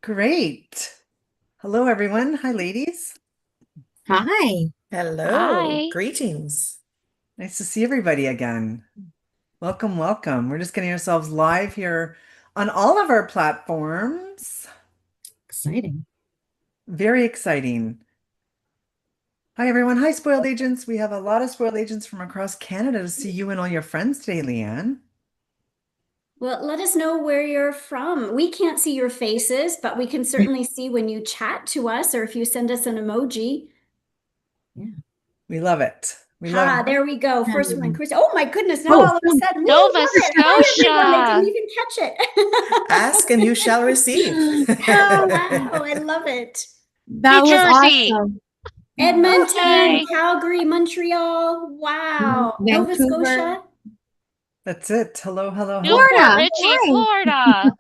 Great. Hello, everyone. Hi, ladies. Hi. Hello, Hi. greetings. Nice to see everybody again. Welcome, welcome. We're just getting ourselves live here on all of our platforms. Exciting. Very exciting. Hi, everyone. Hi, Spoiled Agents. We have a lot of Spoiled Agents from across Canada to see you and all your friends today, Leanne. Well, let us know where you're from. We can't see your faces, but we can certainly see when you chat to us or if you send us an emoji. Yeah. We love it. We love Ha, there we go. First one, Um, Chris. Oh my goodness, now oh, all of a sudden, we it. love Look it. at Hi, everyone. I didn't that. even catch Woo! it. Ask and you shall receive. Wow, I love it. that Hey, was Jersey, awesome. Oh, Edmonton, hey. wow, Calgary, Montreal. Wow. Nova Vancouver, Scotia. That's it. Hello, hello, hello. Newport Florida. Richey, Hi. Florida.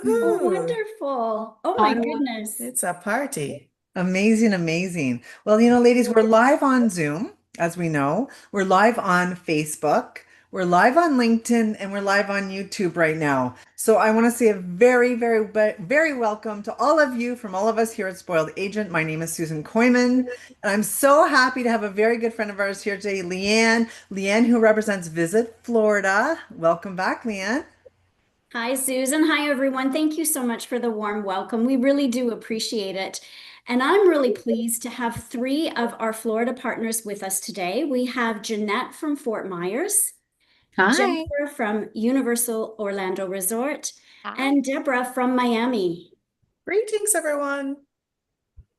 Oh, Woohoo. wonderful. Oh my Ottawa. goodness. It's a party. Amazing, amazing. Well, ladies, we're live on Zoom, as we know. We're live on Facebook. We're live on LinkedIn and we're live on YouTube right now. So I want to say a very, very, very welcome to all of you from all of us here at Spoiled Agent. My name is Susan Koyman, and I'm so happy to have a very good friend of ours here today, Leanne. Leanne, who represents Visit Florida. Welcome back, Leanne. Hi, Susan. Hi, everyone. Thank you so much for the warm welcome. We really do appreciate it. And I'm really pleased to have three of our Florida partners with us today. We have Jeanette from Fort Myers, Hi. Jennifer from Universal Orlando Resort, Hi. and Deborah from Miami. Greetings, everyone.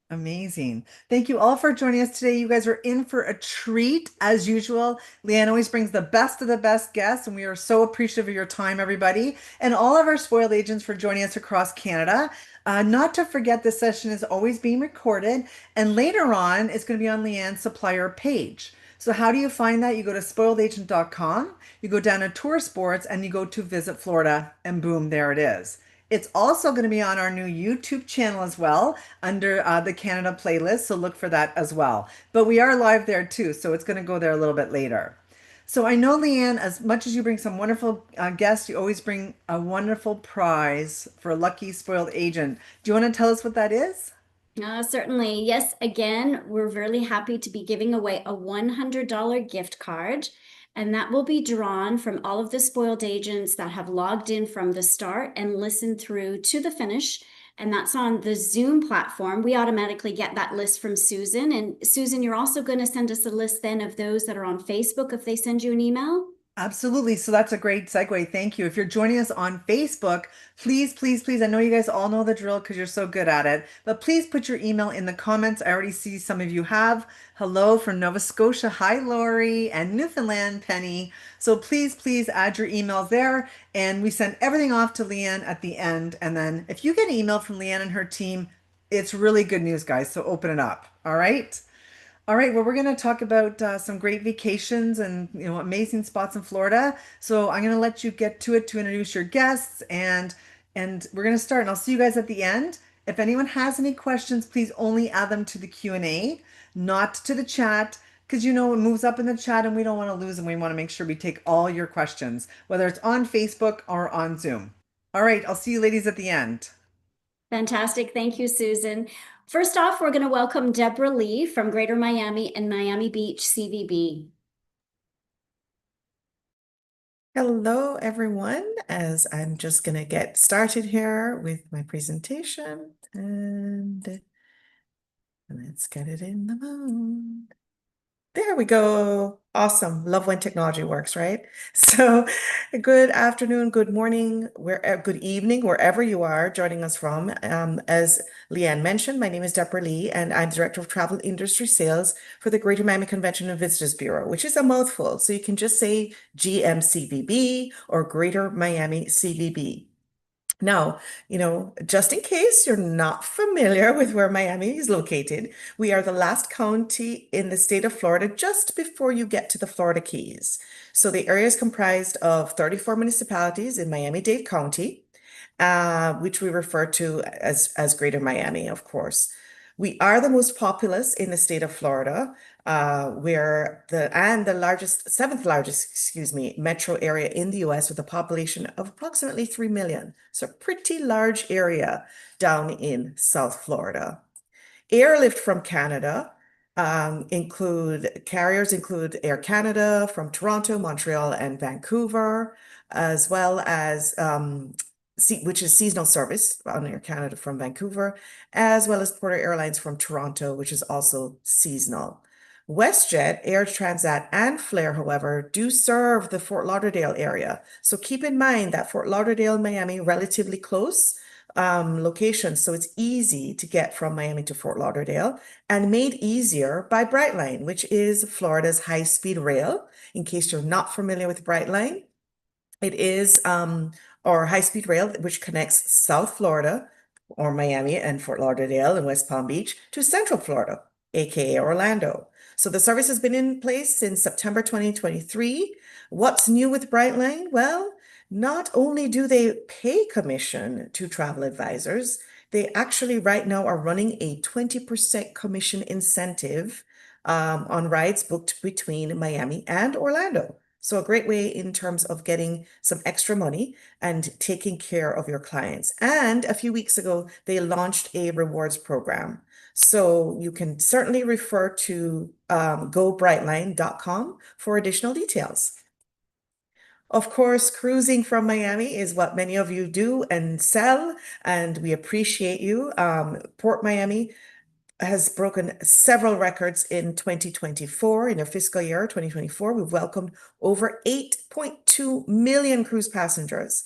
Amazing. Thank you all for joining us today. You guys are in for a treat as usual. Leanne always brings the best of the best guests, and we are so appreciative of your time, everybody, and all of our spoiled agents for joining us across Canada. Not to forget, this session is always being recorded, and later on, it's going to be on Leanne's supplier page. So, how do you find that? You go to spoiledagent.com, you go down to Tour Sports, and you go to Visit Florida, and boom, there it is. It's also going to be on our new YouTube channel as well under the Canada playlist. So look for that as well. But we are live there too. So it's going to go there a little bit later. So I know, Leanne, as much as you bring some wonderful guests, you always bring a wonderful prize for a lucky spoiled agent. Do you want to tell us what that is? Certainly. Yes, again, we're really happy to be giving away a $100 gift card, and that will be drawn from all of the spoiled agents that have logged in from the start and listened through to the finish. And that's on the Zoom platform. We automatically get that list from Susan. And Susan, you're also going to send us a list then of those that are on Facebook if they send you an email. Absolutely. So that's a great segue. Thank you. If you're joining us on Facebook, please, please, please, I know you guys all know the drill because you're so good at it, but please put your email in the comments. I already see some of you have. Hello from Nova Scotia. Hi, Lori, and Newfoundland, Penny. So please, please add your emails there. And we send everything off to Leanne at the end. And then if you get an email from Leanne and her team, it's really good news, guys. So open it up. All right. All right, well, we're going to talk about some great vacations and amazing spots in Florida. So I'm going to let you get to it to introduce your guests, and we're going to start. And I'll see you guys at the end. If anyone has any questions, please only add them to the Q&A, not to the chat, because it moves up in the chat, and we don't want to lose them. We want to make sure we take all your questions, whether it's on Facebook or on Zoom. All right, I'll see you ladies at the end. Fantastic. Thank you, Susan. First off, we're going to welcome Deborah Lee from Greater Miami and Miami Beach CVB. Hello, everyone. As I'm just going to get started here with my presentation, and let's get it in the mode. There we go. Awesome. Love when technology works, right? So, good afternoon, good morning, good evening, wherever you are joining us from. As Leanne mentioned, my name is Deborah Lee, and I'm Director of Travel Industry Sales for the Greater Miami Convention and Visitors Bureau, which is a mouthful. So you can just say GMCVB or Greater Miami CVB. Now, just in case you're not familiar with where Miami is located, we are the last county in the state of Florida just before you get to the Florida Keys. So the area is comprised of 34 municipalities in Miami-Dade County, which we refer to as Greater Miami, of course. We are the most populous in the state of Florida. we're the largest, seventh largest, excuse me, metro area in the US with a population of approximately 3 million. So pretty large area down in South Florida. Airlift from Canada carriers include Air Canada from Toronto, Montreal, and Vancouver, as well as which is seasonal service on Air Canada from Vancouver, as well as Porter Airlines from Toronto, which is also seasonal. WestJet, Air Transat, and Flair, however, do serve the Fort Lauderdale area. So keep in mind that Fort Lauderdale, Miami, relatively close locations, so it's easy to get from Miami to Fort Lauderdale and made easier by Brightline, which is Florida's high-speed rail. In case you're not familiar with Brightline, it is our high-speed rail which connects South Florida or Miami and Fort Lauderdale and West Palm Beach to Central Florida, aka Orlando. So the service has been in place since September 2023. What's new with Brightline? Well, not only do they pay commission to travel advisors, they actually right now are running a 20% commission incentive on rides booked between Miami and Orlando. So a great way in terms of getting some extra money and taking care of your clients. And a few weeks ago, they launched a rewards program. So you can certainly refer to gobrightline.com for additional details. Of course, cruising from Miami is what many of you do and sell, and we appreciate you. Port Miami has broken several records in 2024. In their fiscal year 2024, we've welcomed over 8.2 million cruise passengers.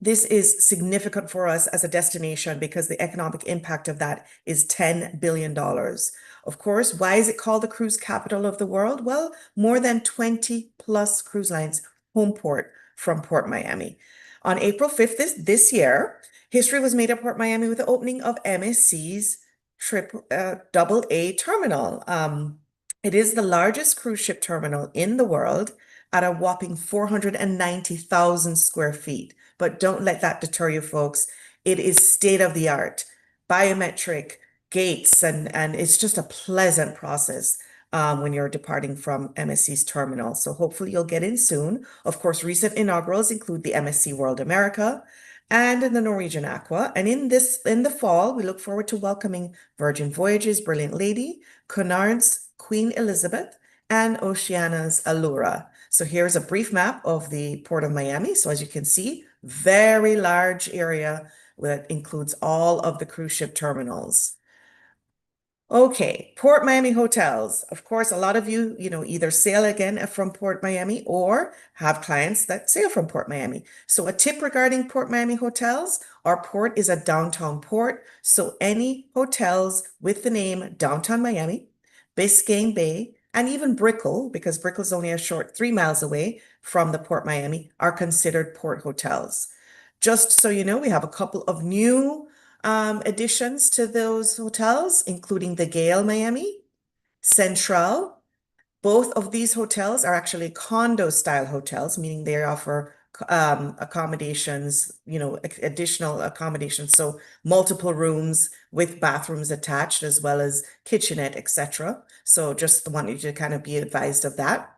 This is significant for us as a destination because the economic impact of that is $10 billion. Of course, why is it called the cruise capital of the world? Well, more than 20 plus cruise lines home port from Port Miami. On April 5th this year, history was made at Port Miami with the opening of MSC's AA terminal. It is the largest cruise ship terminal in the world at a whopping 490,000 square feet. But don't let that deter you, folks. It is state of the art, biometric gates, and it's just a pleasant process when you're departing from MSC's terminal. So hopefully you'll get in soon. Of course, recent inaugurals include the MSC World America and the Norwegian Aqua. And in the fall, we look forward to welcoming Virgin Voyages Brilliant Lady, Cunard's Queen Elizabeth, and Oceania's Allura. So here's a brief map of the Port of Miami. So as you can see, very large area that includes all of the cruise ship terminals. Okay, Port Miami hotels. Of course, a lot of you, either sail again from Port Miami or have clients that sail from Port Miami. So a tip regarding Port Miami hotels, our port is a downtown port. So any hotels with the name Downtown Miami, Biscayne Bay, and even Brickell, because Brickell is only a short 3 miles away from the Port Miami, are considered port hotels. Just so you know, we have a couple of new additions to those hotels, including the Gale Miami, Central. Both of these hotels are actually condo-style hotels, meaning they offer accommodations, additional accommodations. So multiple rooms with bathrooms attached, as well as kitchenette, etc. So just want you to kind of be advised of that.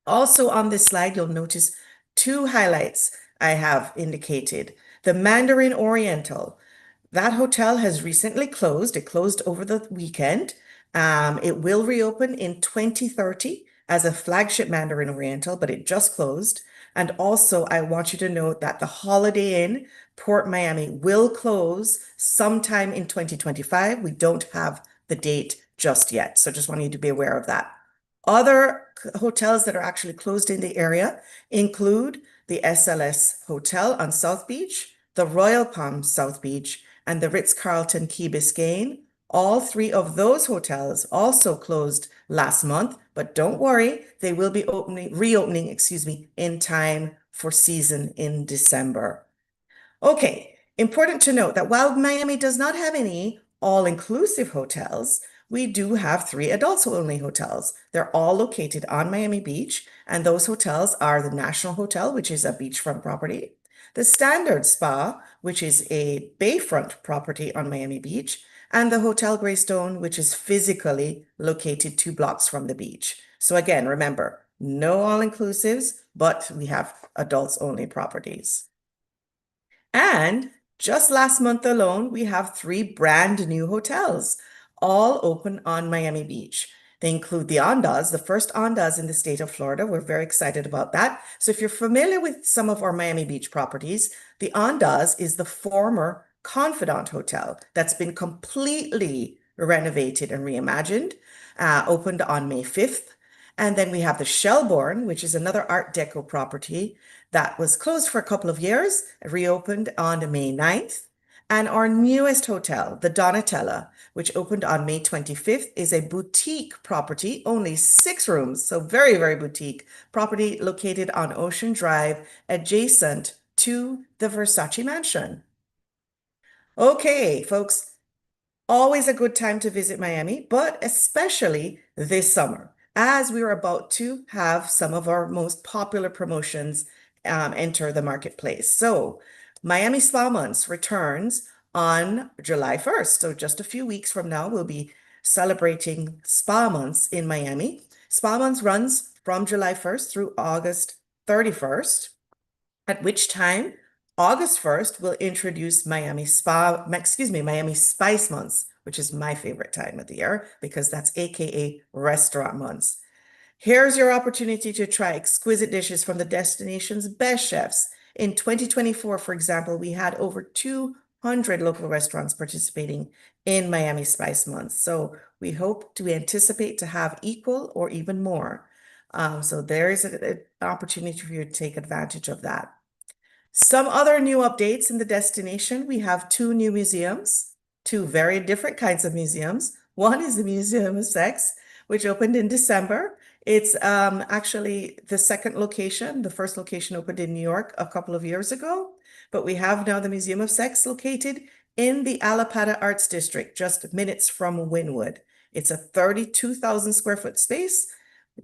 Also on this slide, you'll notice 2 highlights I have indicated. The Mandarin Oriental. That hotel has recently closed. It closed over the weekend. It will reopen in 2030 as a flagship Mandarin Oriental, but it just closed. And also, I want you to note that the Holiday Inn Port Miami will close sometime in 2025. We don't have the date just yet, so just want you to be aware of that. Other hotels that are actually closed in the area include the SLS Hotel on South Beach, the Royal Palm South Beach, and the Ritz-Carlton Key Biscayne. All 3 of those hotels also closed last month, but don't worry, they will be reopening, in time for season in December. Okay, important to note that while Miami does not have any all-inclusive hotels, we do have 3 adults-only hotels. They're all located on Miami Beach, and those hotels are the National Hotel, which is a beachfront property, the Standard Spa, which is a bayfront property on Miami Beach, and the Hotel Greystone, which is physically located 2 blocks from the beach. So again, remember, no all-inclusives, but we have adults-only properties. And just last month alone, we have 3 brand new hotels, all open on Miami Beach. They include the Andaz, the first Andaz in the state of Florida. We're very excited about that. So if you're familiar with some of our Miami Beach properties, the Andaz is the former Confidant Hotel that's been completely renovated and reimagined, opened on May 5th. And then we have the Shelbourne, which is another Art Deco property that was closed for a couple of years, reopened on May 9th. And our newest hotel, the Donatella, which opened on May 25th, is a boutique property, only 6 rooms, so very, very boutique property located on Ocean Drive, adjacent to the Versace Mansion. Okay, folks, always a good time to visit Miami, but especially this summer, as we're about to have some of our most popular promotions enter the marketplace. So Miami Spa Months returns on July 1st. So just a few weeks from now, we'll be celebrating Spa Months in Miami. Spa Months runs from July 1st through August 31st, at which time August 1st will introduce Miami Spice Months, which is my favorite time of the year because that's AKA restaurant months. Here's your opportunity to try exquisite dishes from the destination's best chefs. In 2024, for example, we had over 200 local restaurants participating in Miami Spice Month. So we anticipate to have equal or even more. So there is an opportunity for you to take advantage of that. Some other new updates in the destination. We have 2 new museums, 2 very different kinds of museums. One is the Museum of Sex, which opened in December. It's actually the second location. The first location opened in New York a couple of years ago, but we have now the Museum of Sex located in the Allapattah Arts District, just minutes from Wynwood. It's a 32,000 square foot space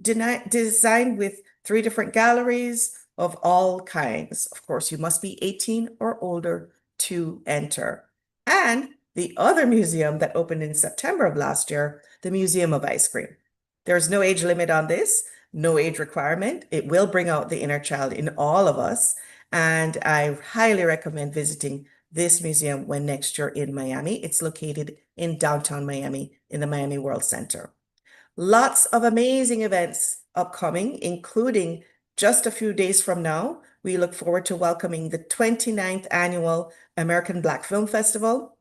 designed with 3 different galleries of all kinds. Of course, you must be 18 or older to enter. And the other museum that opened in September of last year, the Museum of Ice Cream. There's no age limit on this, no age requirement. It will bring out the inner child in all of us. And I highly recommend visiting this museum when next you're in Miami. It's located in downtown Miami in the Miami World Center. Lots of amazing events upcoming, including just a few days from now, we look forward to welcoming the 29th Annual American Black Film Festival.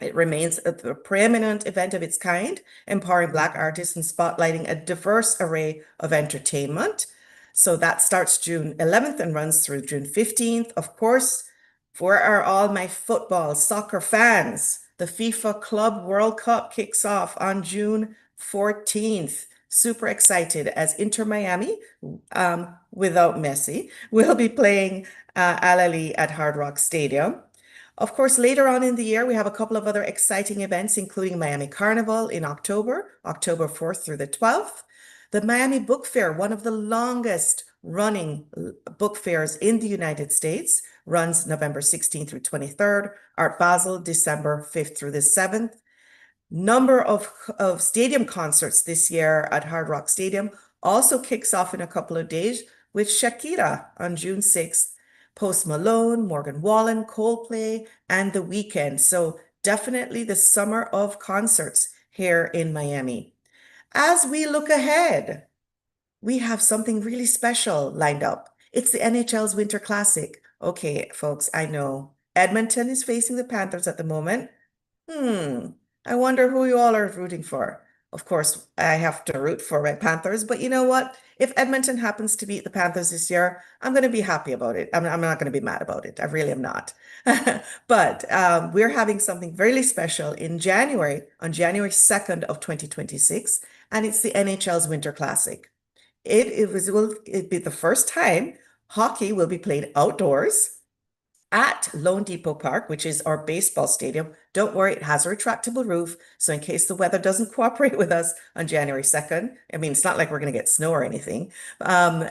It remains a preeminent event of its kind, empowering Black artists and spotlighting a diverse array of entertainment. So that starts June 11th and runs through June 15th. Of course, for all my football, soccer fans, the FIFA Club World Cup kicks off on June 14th. Super excited as Inter Miami, without Messi, will be playing Al Ahly at Hard Rock Stadium. Of course, later on in the year, we have a couple of other exciting events, including Miami Carnival in October 4th through the 12th. The Miami Book Fair, one of the longest running book fairs in the United States, runs November 16th through 23rd. Art Basel, December 5th through the 7th. Number of stadium concerts this year at Hard Rock Stadium also kicks off in a couple of days with Shakira on June 6th. Post Malone, Morgan Wallen, Coldplay, and The Weeknd. So definitely the summer of concerts here in Miami. As we look ahead, we have something really special lined up. It's the NHL's Winter Classic. Okay, folks, I know Edmonton is facing the Panthers at the moment. I wonder who you all are rooting for. Of course, I have to root for Red Panthers, but you know what? If Edmonton happens to beat the Panthers this year, I'm going to be happy about it. I'm not going to be mad about it. I really am not. But we're having something really special in January, on January 2nd of 2026, and it's the NHL's Winter Classic. It will be the first time hockey will be played outdoors. at Lone Depot Park, which is our baseball stadium. Don't worry, it has a retractable roof. So in case the weather doesn't cooperate with us on January 2nd, I mean, it's not like we're going to get snow or anything. Um,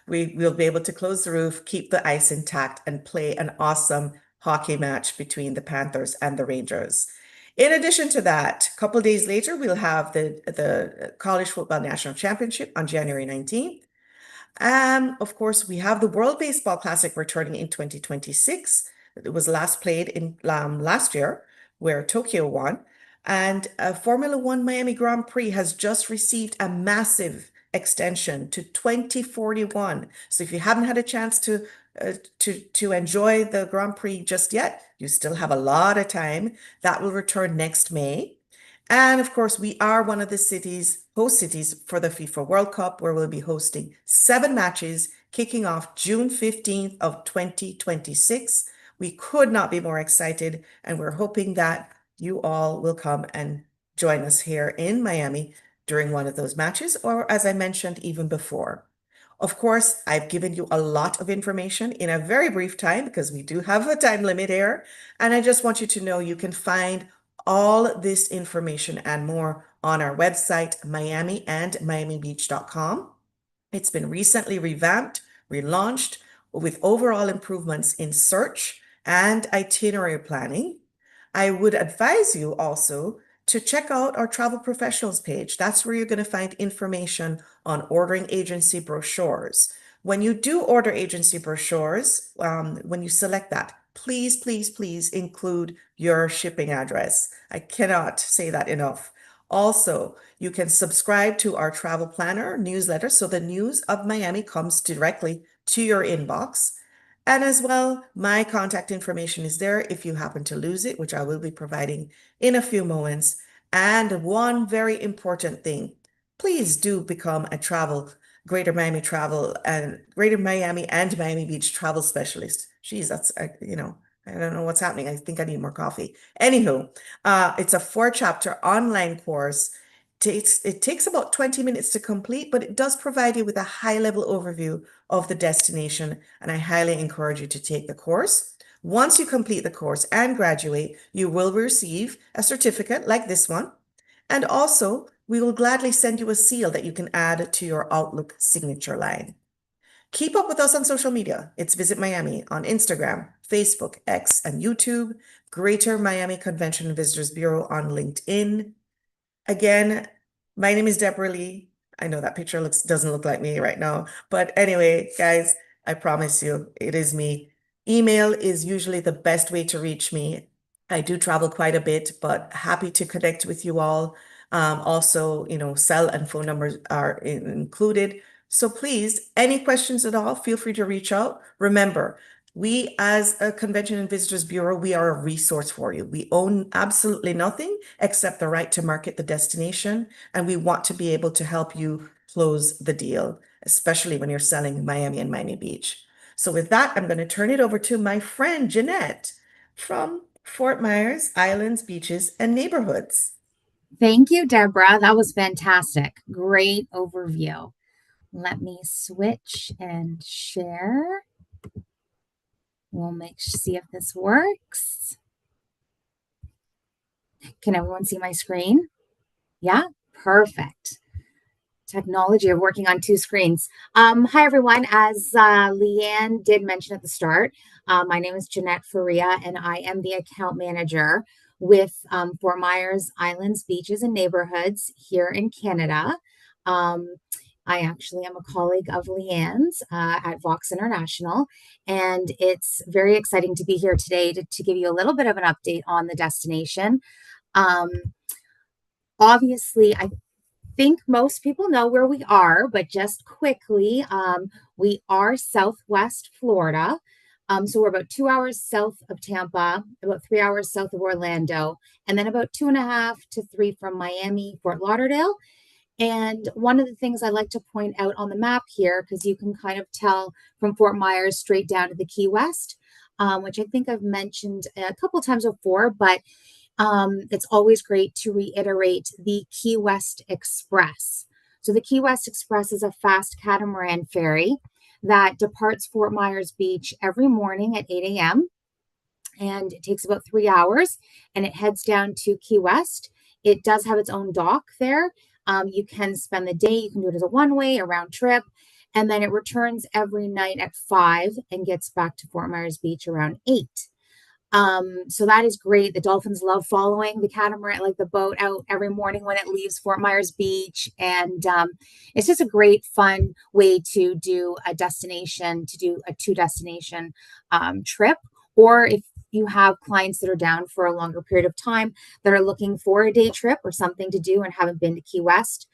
we'll be able to close the roof, keep the ice intact, and play an awesome hockey match between the Panthers and the Rangers. In addition to that, a couple days later, we'll have the College Football National Championship on January 19th. And of course, we have the World Baseball Classic returning in 2026. It was last played in last year, where Tokyo won. And Formula One Miami Grand Prix has just received a massive extension to 2041. So if you haven't had a chance to enjoy the Grand Prix just yet, you still have a lot of time. That will return next May. And of course, we are one of the host cities for the FIFA World Cup, where we'll be hosting 7 matches kicking off June 15th of 2026. We could not be more excited, and we're hoping that you all will come and join us here in Miami during one of those matches, or as I mentioned, even before. Of course, I've given you a lot of information in a very brief time because we do have a time limit here. And I just want you to know you can find all this information and more on our website, miamiandmiamibeach.com. It's been recently revamped, relaunched with overall improvements in search and itinerary planning. I would advise you also to check out our travel professionals page. That's where you're going to find information on ordering agency brochures. When you do order agency brochures, when you select that, please, please, please include your shipping address. I cannot say that enough. Also, you can subscribe to our travel planner newsletter so the news of Miami comes directly to your inbox. And as well, my contact information is there if you happen to lose it, which I will be providing in a few moments. And one very important thing, please do become a Greater Miami and Miami Beach travel specialist. Geez, that's, I don't know what's happening. I think I need more coffee. Anywho, it's a 4-chapter online course. It takes about 20 minutes to complete, but it does provide you with a high-level overview of the destination, and I highly encourage you to take the course. Once you complete the course and graduate, you will receive a certificate like this one, and also we will gladly send you a seal that you can add to your Outlook signature line. Keep up with us on social media. It's Visit Miami on Instagram, Facebook, X, and YouTube, Greater Miami Convention and Visitors Bureau on LinkedIn. Again, my name is Deborah Lee. I know that picture doesn't look like me right now, but anyway, guys, I promise you, it is me. Email is usually the best way to reach me. I do travel quite a bit, but happy to connect with you all. Also, cell and phone numbers are included. So please, any questions at all, feel free to reach out. Remember, we as a Convention and Visitors Bureau, we are a resource for you. We own absolutely nothing except the right to market the destination, and we want to be able to help you close the deal, especially when you're selling Miami and Miami Beach. So with that, I'm going to turn it over to my friend Jeanette from Fort Myers, Islands, Beaches, and Neighborhoods. Thank you, Deborah. That was fantastic. Great overview. Let me switch and share. We'll see if this works. Can everyone see my screen? Yeah, perfect. Technology of working on 2 screens. Hi, everyone. As Leanne did mention at the start, my name is Jeanette Faria, and I am the account manager with Fort Myers, Islands, Beaches, and Neighborhoods here in Canada. I actually am a colleague of Leanne's at Vox International, and it's very exciting to be here today to give you a little bit of an update on the destination. Obviously, I think most people know where we are, but just quickly, we are Southwest Florida. So we're about 2 hours south of Tampa, about 3 hours south of Orlando, and then about 2.5 to 3 from Miami, Fort Lauderdale. And one of the things I like to point out on the map here, because you can kind of tell from Fort Myers straight down to the Key West, which I think I've mentioned a couple times before, but it's always great to reiterate the Key West Express. So the Key West Express is a fast catamaran ferry that departs Fort Myers Beach every morning at 8 a.m. and it takes about 3 hours, and it heads down to Key West. It does have its own dock there. You can spend the day, you can do it as a one-way, a round trip, and then it returns every night at 5 and gets back to Fort Myers Beach around 8. So that is great. The dolphins love following the catamaran, like the boat, out every morning when it leaves Fort Myers Beach. And it's just a great, fun way to do a two destination trip. Or if you have clients that are down for a longer period of time that are looking for a day trip or something to do and haven't been to Key West,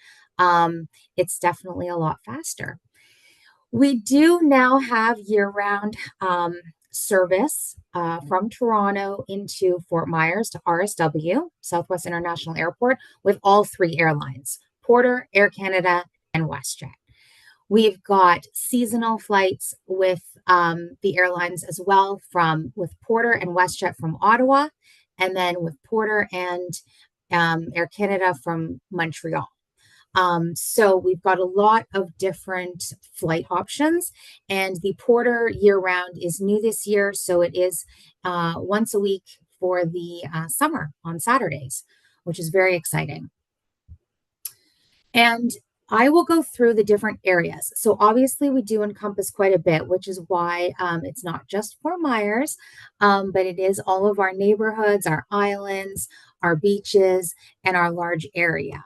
it's definitely a lot faster. We do now have year-round service from Toronto into Fort Myers to RSW, Southwest International Airport, with all 3 airlines, Porter, Air Canada, and WestJet. We've got seasonal flights with the airlines as well, with Porter and WestJet from Ottawa, and then with Porter and Air Canada from Montreal. So we've got a lot of different flight options, and the Porter year-round is new this year. So it is once a week for the summer on Saturdays, which is very exciting. And I will go through the different areas. So obviously we do encompass quite a bit, which is why it's not just Fort Myers, but it is all of our neighborhoods, our islands, our beaches, and our large area.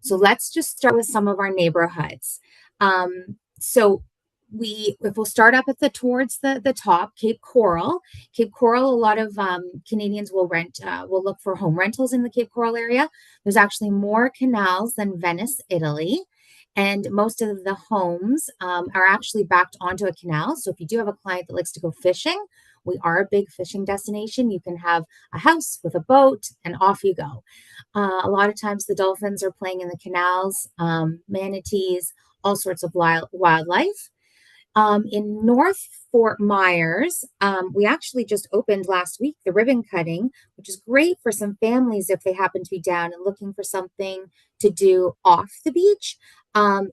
So let's just start with some of our neighborhoods. So if we'll start up at towards the top, Cape Coral. Cape Coral, a lot of Canadians will look for home rentals in the Cape Coral area. There's actually more canals than Venice, Italy. And most of the homes are actually backed onto a canal. So if you do have a client that likes to go fishing, we are a big fishing destination. You can have a house with a boat and off you go. A lot of times the dolphins are playing in the canals, manatees, all sorts of wildlife. In North Fort Myers, we actually just opened last week the ribbon cutting, which is great for some families if they happen to be down and looking for something to do off the beach.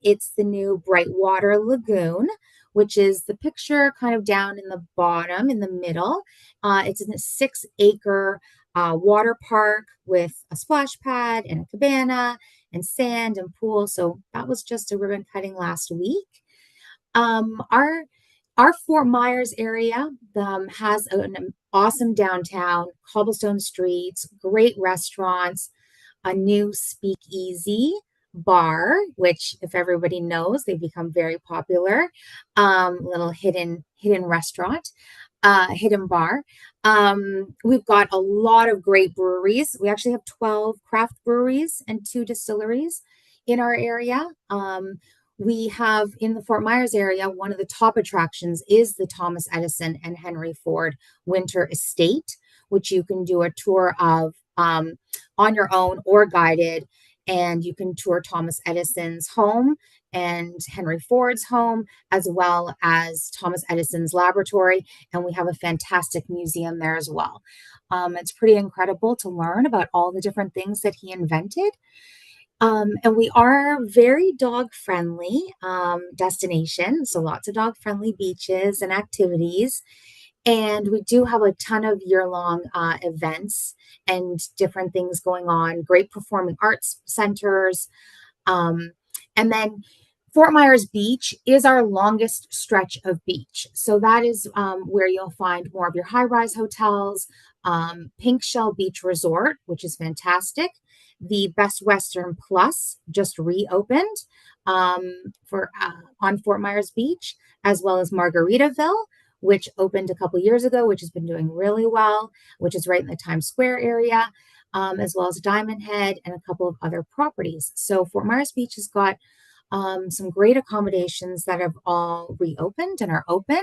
It's the new Brightwater Lagoon, which is the picture kind of down in the bottom, in the middle. It's in a 6-acre water park with a splash pad and a cabana and sand and pool. So that was just a ribbon cutting last week. Our Fort Myers area has an awesome downtown, cobblestone streets, great restaurants, a new speakeasy bar, which if everybody knows, they've become very popular. Little hidden restaurant, hidden bar. We've got a lot of great breweries. We actually have 12 craft breweries and 2 distilleries in our area. We have in the Fort Myers area, one of the top attractions is the Thomas Edison and Henry Ford Winter Estate, which you can do a tour of on your own or guided. And you can tour Thomas Edison's home and Henry Ford's home, as well as Thomas Edison's laboratory. And we have a fantastic museum there as well. It's pretty incredible to learn about all the different things that he invented. And we are very dog-friendly destination, so lots of dog-friendly beaches and activities. And we do have a ton of year-long events and different things going on, great performing arts centers. And then Fort Myers Beach is our longest stretch of beach. So that is where you'll find more of your high-rise hotels, Pink Shell Beach Resort, which is fantastic. The Best Western Plus just reopened on Fort Myers Beach, as well as Margaritaville, which opened a couple years ago, which has been doing really well, which is right in the Times Square area, as well as Diamond Head and a couple of other properties. So Fort Myers Beach has got some great accommodations that have all reopened and are open.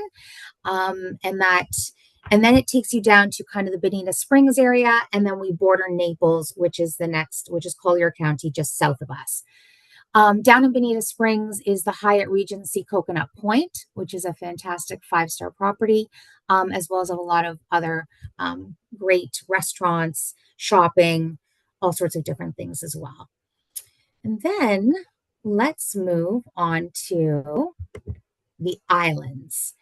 And then it takes you down to kind of the Bonita Springs area, and then we border Naples, which is Collier County, just south of us. Down in Bonita Springs is the Hyatt Regency Coconut Point, which is a fantastic 5-star property, as well as a lot of other great restaurants, shopping, all sorts of different things as well. And then let's move on to the islands.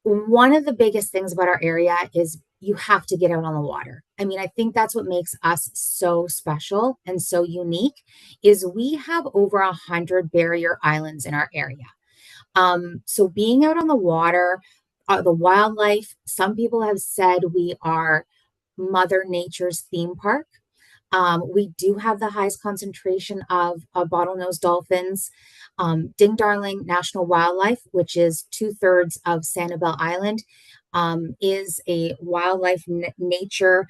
One of the biggest things about our area is you have to get out on the water. I mean, I think that's what makes us so special and so unique is we have over 100 barrier islands in our area. So being out on the water, the wildlife, some people have said we are Mother Nature's theme park. We do have the highest concentration of bottlenose dolphins. Ding Darling National Wildlife, which is 2/3 of Sanibel Island, is a wildlife nature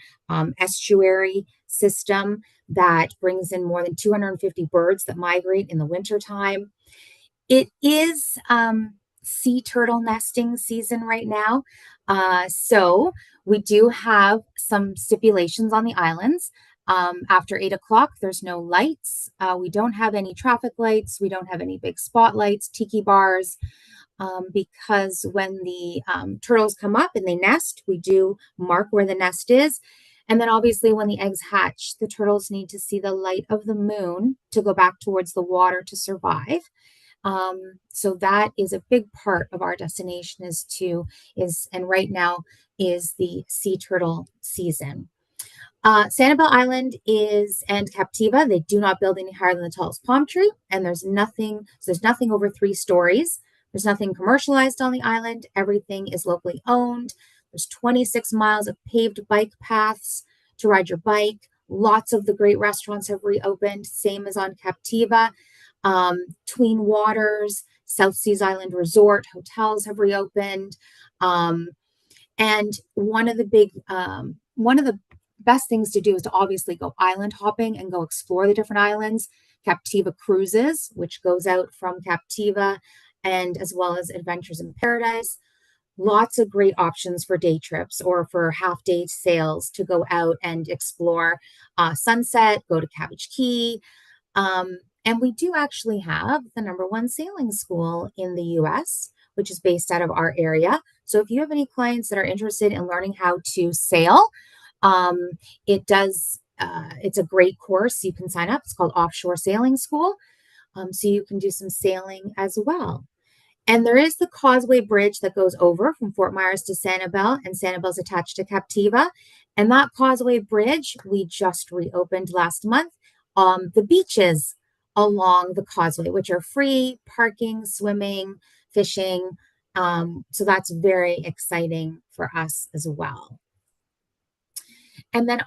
estuary system that brings in more than 250 birds that migrate in the wintertime. It is sea turtle nesting season right now. So we do have some stipulations on the islands. After 8 o'clock, there's no lights. We don't have any traffic lights. We don't have any big spotlights, tiki bars, because when the turtles come up and they nest, we do mark where the nest is. And then obviously when the eggs hatch, the turtles need to see the light of the moon to go back towards the water to survive. So that is a big part of our destination and right now is the sea turtle season. Sanibel Island and Captiva, they do not build any higher than the tallest palm tree, and there's nothing over 3 stories. There's nothing commercialized on the island. Everything is locally owned. There's 26 miles of paved bike paths to ride your bike. Lots of the great restaurants have reopened, same as on Captiva. Tween Waters, South Seas Island Resort hotels have reopened. And one of the best things to do is to obviously go island hopping and go explore the different islands. Captiva Cruises, which goes out from Captiva, and as well as Adventures in Paradise. Lots of great options for day trips or for half-day sails to go out and explore Sunset, go to Cabbage Key. And we do actually have the #1 sailing school in the US, which is based out of our area. So if you have any clients that are interested in learning how to sail, it's a great course. You can sign up. It's called Offshore Sailing School. So you can do some sailing as well. And there is the Causeway Bridge that goes over from Fort Myers to Sanibel, and Sanibel's attached to Captiva. And that Causeway Bridge, we just reopened last month. The beaches along the causeway, which are free parking, swimming, fishing. So that's very exciting for us as well. And then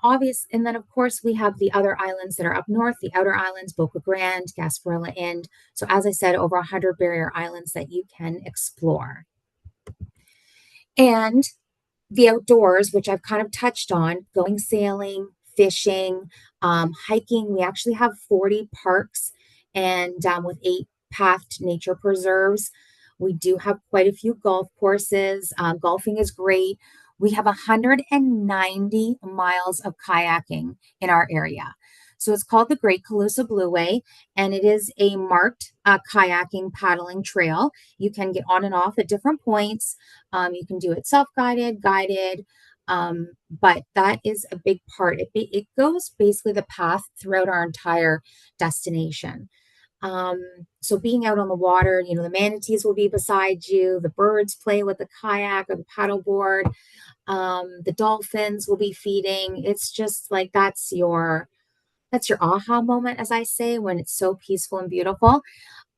of course we have the other islands that are up north, the outer islands, Boca Grande, Gasparilla Inn. So as I said, over 100 barrier islands that you can explore. And the outdoors, which I've kind of touched on, going sailing, fishing, hiking. We actually have 40 parks and with 8 pathed nature preserves. We do have quite a few golf courses. Golfing is great. We have 190 miles of kayaking in our area. So it's called the Great Calusa Blueway, and it is a marked kayaking paddling trail. You can get on and off at different points. You can do it self-guided, guided, but that is a big part. It goes basically the path throughout our entire destination. So being out on the water, the manatees will be beside you, the birds play with the kayak or the paddleboard, the dolphins will be feeding. It's just like that's your aha moment, as I say, when it's so peaceful and beautiful.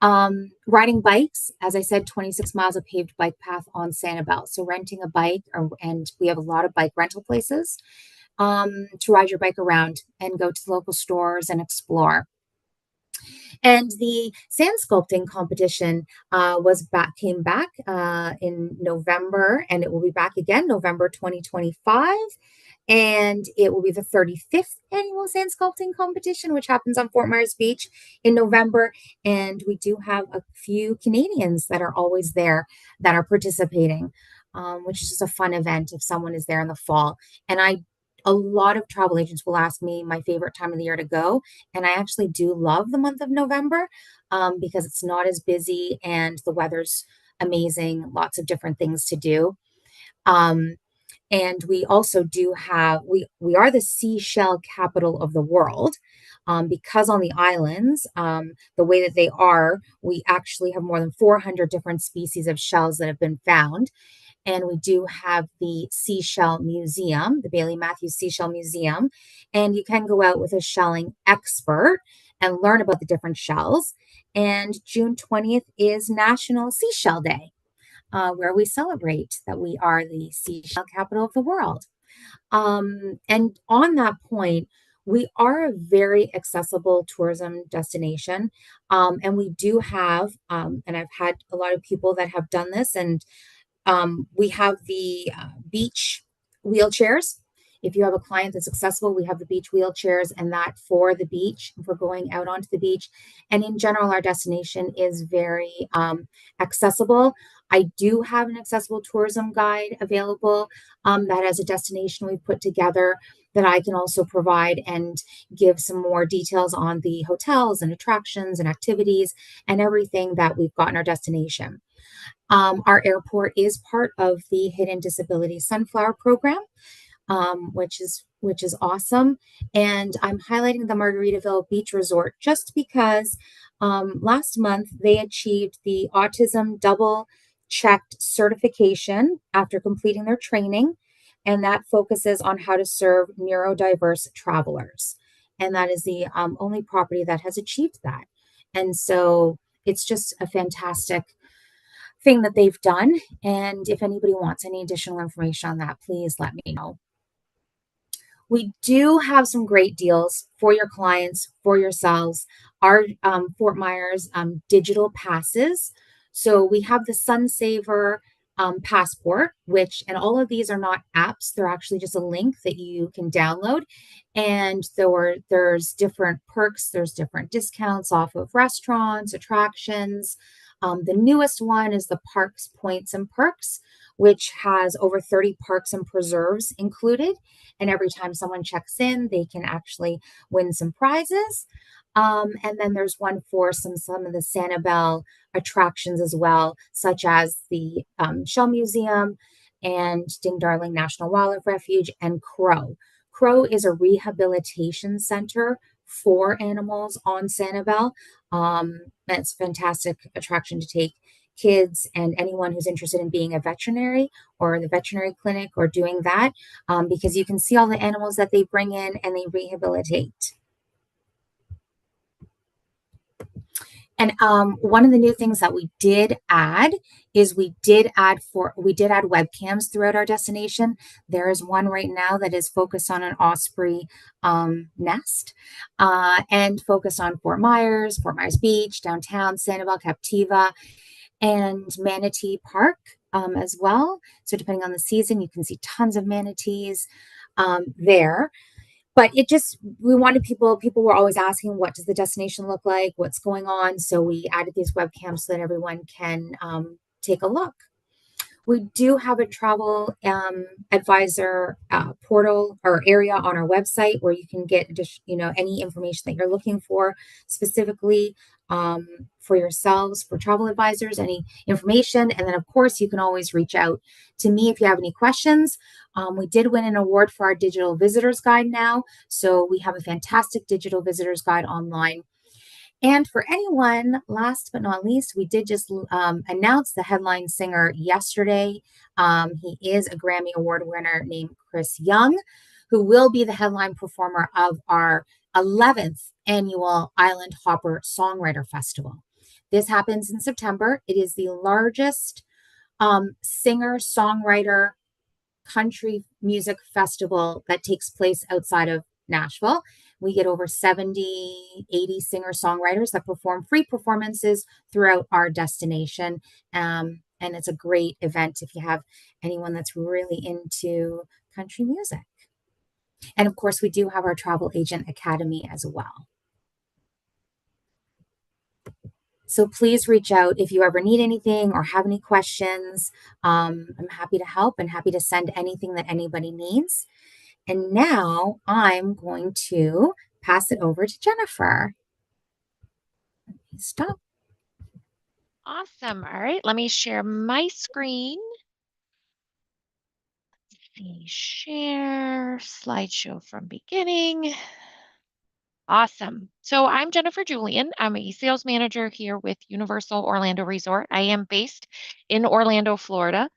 Riding bikes, as I said, 26 miles of paved bike path on Sanibel. So renting a bike, and we have a lot of bike rental places to ride your bike around and go to the local stores and explore. And the sand sculpting competition came back in November, and it will be back again November 2025. And it will be the 35th annual sand sculpting competition, which happens on Fort Myers Beach in November. And we do have a few Canadians that are always there that are participating, which is just a fun event if someone is there in the fall. And a lot of travel agents will ask me my favorite time of the year to go. And I actually do love the month of November because it's not as busy and the weather's amazing, lots of different things to do. And we also do have, we are the seashell capital of the world because on the islands, the way that they are, we actually have more than 400 different species of shells that have been found. And we do have the Seashell Museum, the Bailey Matthews Seashell Museum. And you can go out with a shelling expert and learn about the different shells. And June 20th is National Seashell Day, where we celebrate that we are the seashell capital of the world. And on that point, we are a very accessible tourism destination. And we do have, and I've had a lot of people that have done this, and we have the beach wheelchairs. If you have a client that's accessible, we have the beach wheelchairs, and that for the beach, for going out onto the beach. And in general, our destination is very accessible. I do have an accessible tourism guide available that as a destination we've put together that I can also provide and give some more details on the hotels and attractions and activities and everything that we've got in our destination. Our airport is part of the Hidden Disability Sunflower Program, which is awesome. And I'm highlighting the Margaritaville Beach Resort just because last month they achieved the Autism Double Checked certification after completing their training, and that focuses on how to serve neurodiverse travelers. And that is the only property that has achieved that. And so it's just a fantastic thing that they've done. And if anybody wants any additional information on that, please let me know. We do have some great deals for your clients, for yourselves. Our Fort Myers digital passes. So we have the Sunsaver passport, and all of these are not apps. They're actually just a link that you can download. And there's different perks. There's different discounts off of restaurants, attractions. The newest one is the Parks Points and Perks, which has over 30 parks and preserves included. And every time someone checks in, they can actually win some prizes. And then there's one for some of the Sanibel attractions as well, such as the Shell Museum and Ding Darling National Wildlife Refuge and Crow. Crow is a rehabilitation center for animals on Sanibel. It's a fantastic attraction to take kids and anyone who's interested in being a veterinary or the veterinary clinic or doing that, because you can see all the animals that they bring in and they rehabilitate. And one of the new things that we did add is we did add webcams throughout our destination. There is one right now that is focused on an osprey nest and focused on Fort Myers Beach, downtown, Sanibel, Captiva, and Manatee Park as well. So depending on the season, you can see tons of manatees there. But we wanted people were always asking, what does the destination look like? What's going on? So we added these webcams so that everyone can take a look. We do have a travel advisor portal or area on our website where you can get any information that you're looking for specifically for yourselves, for travel advisors, any information. And then, of course, you can always reach out to me if you have any questions. We did win an award for our digital visitors guide now. So we have a fantastic digital visitors guide online. And for anyone, last but not least, we did just announce the headline singer yesterday. He is a Grammy Award winner named Chris Young, who will be the headline performer of our 11th annual Island Hopper Songwriter Festival. This happens in September. It is the largest singer-songwriter country music festival that takes place outside of Nashville. We get over 70, 80 singer-songwriters that perform free performances throughout our destination. And it's a great event if you have anyone that's really into country music. And of course, we do have our Travel Agent Academy as well. So please reach out if you ever need anything or have any questions. I'm happy to help and happy to send anything that anybody needs. And now I'm going to pass it over to Jennifer. Stop. Awesome. All right, let me share my screen. Let's see, share slideshow from beginning. Awesome. So I'm Jennifer Julian. I'm a sales manager here with Universal Orlando Resort. I am based in Orlando, Florida.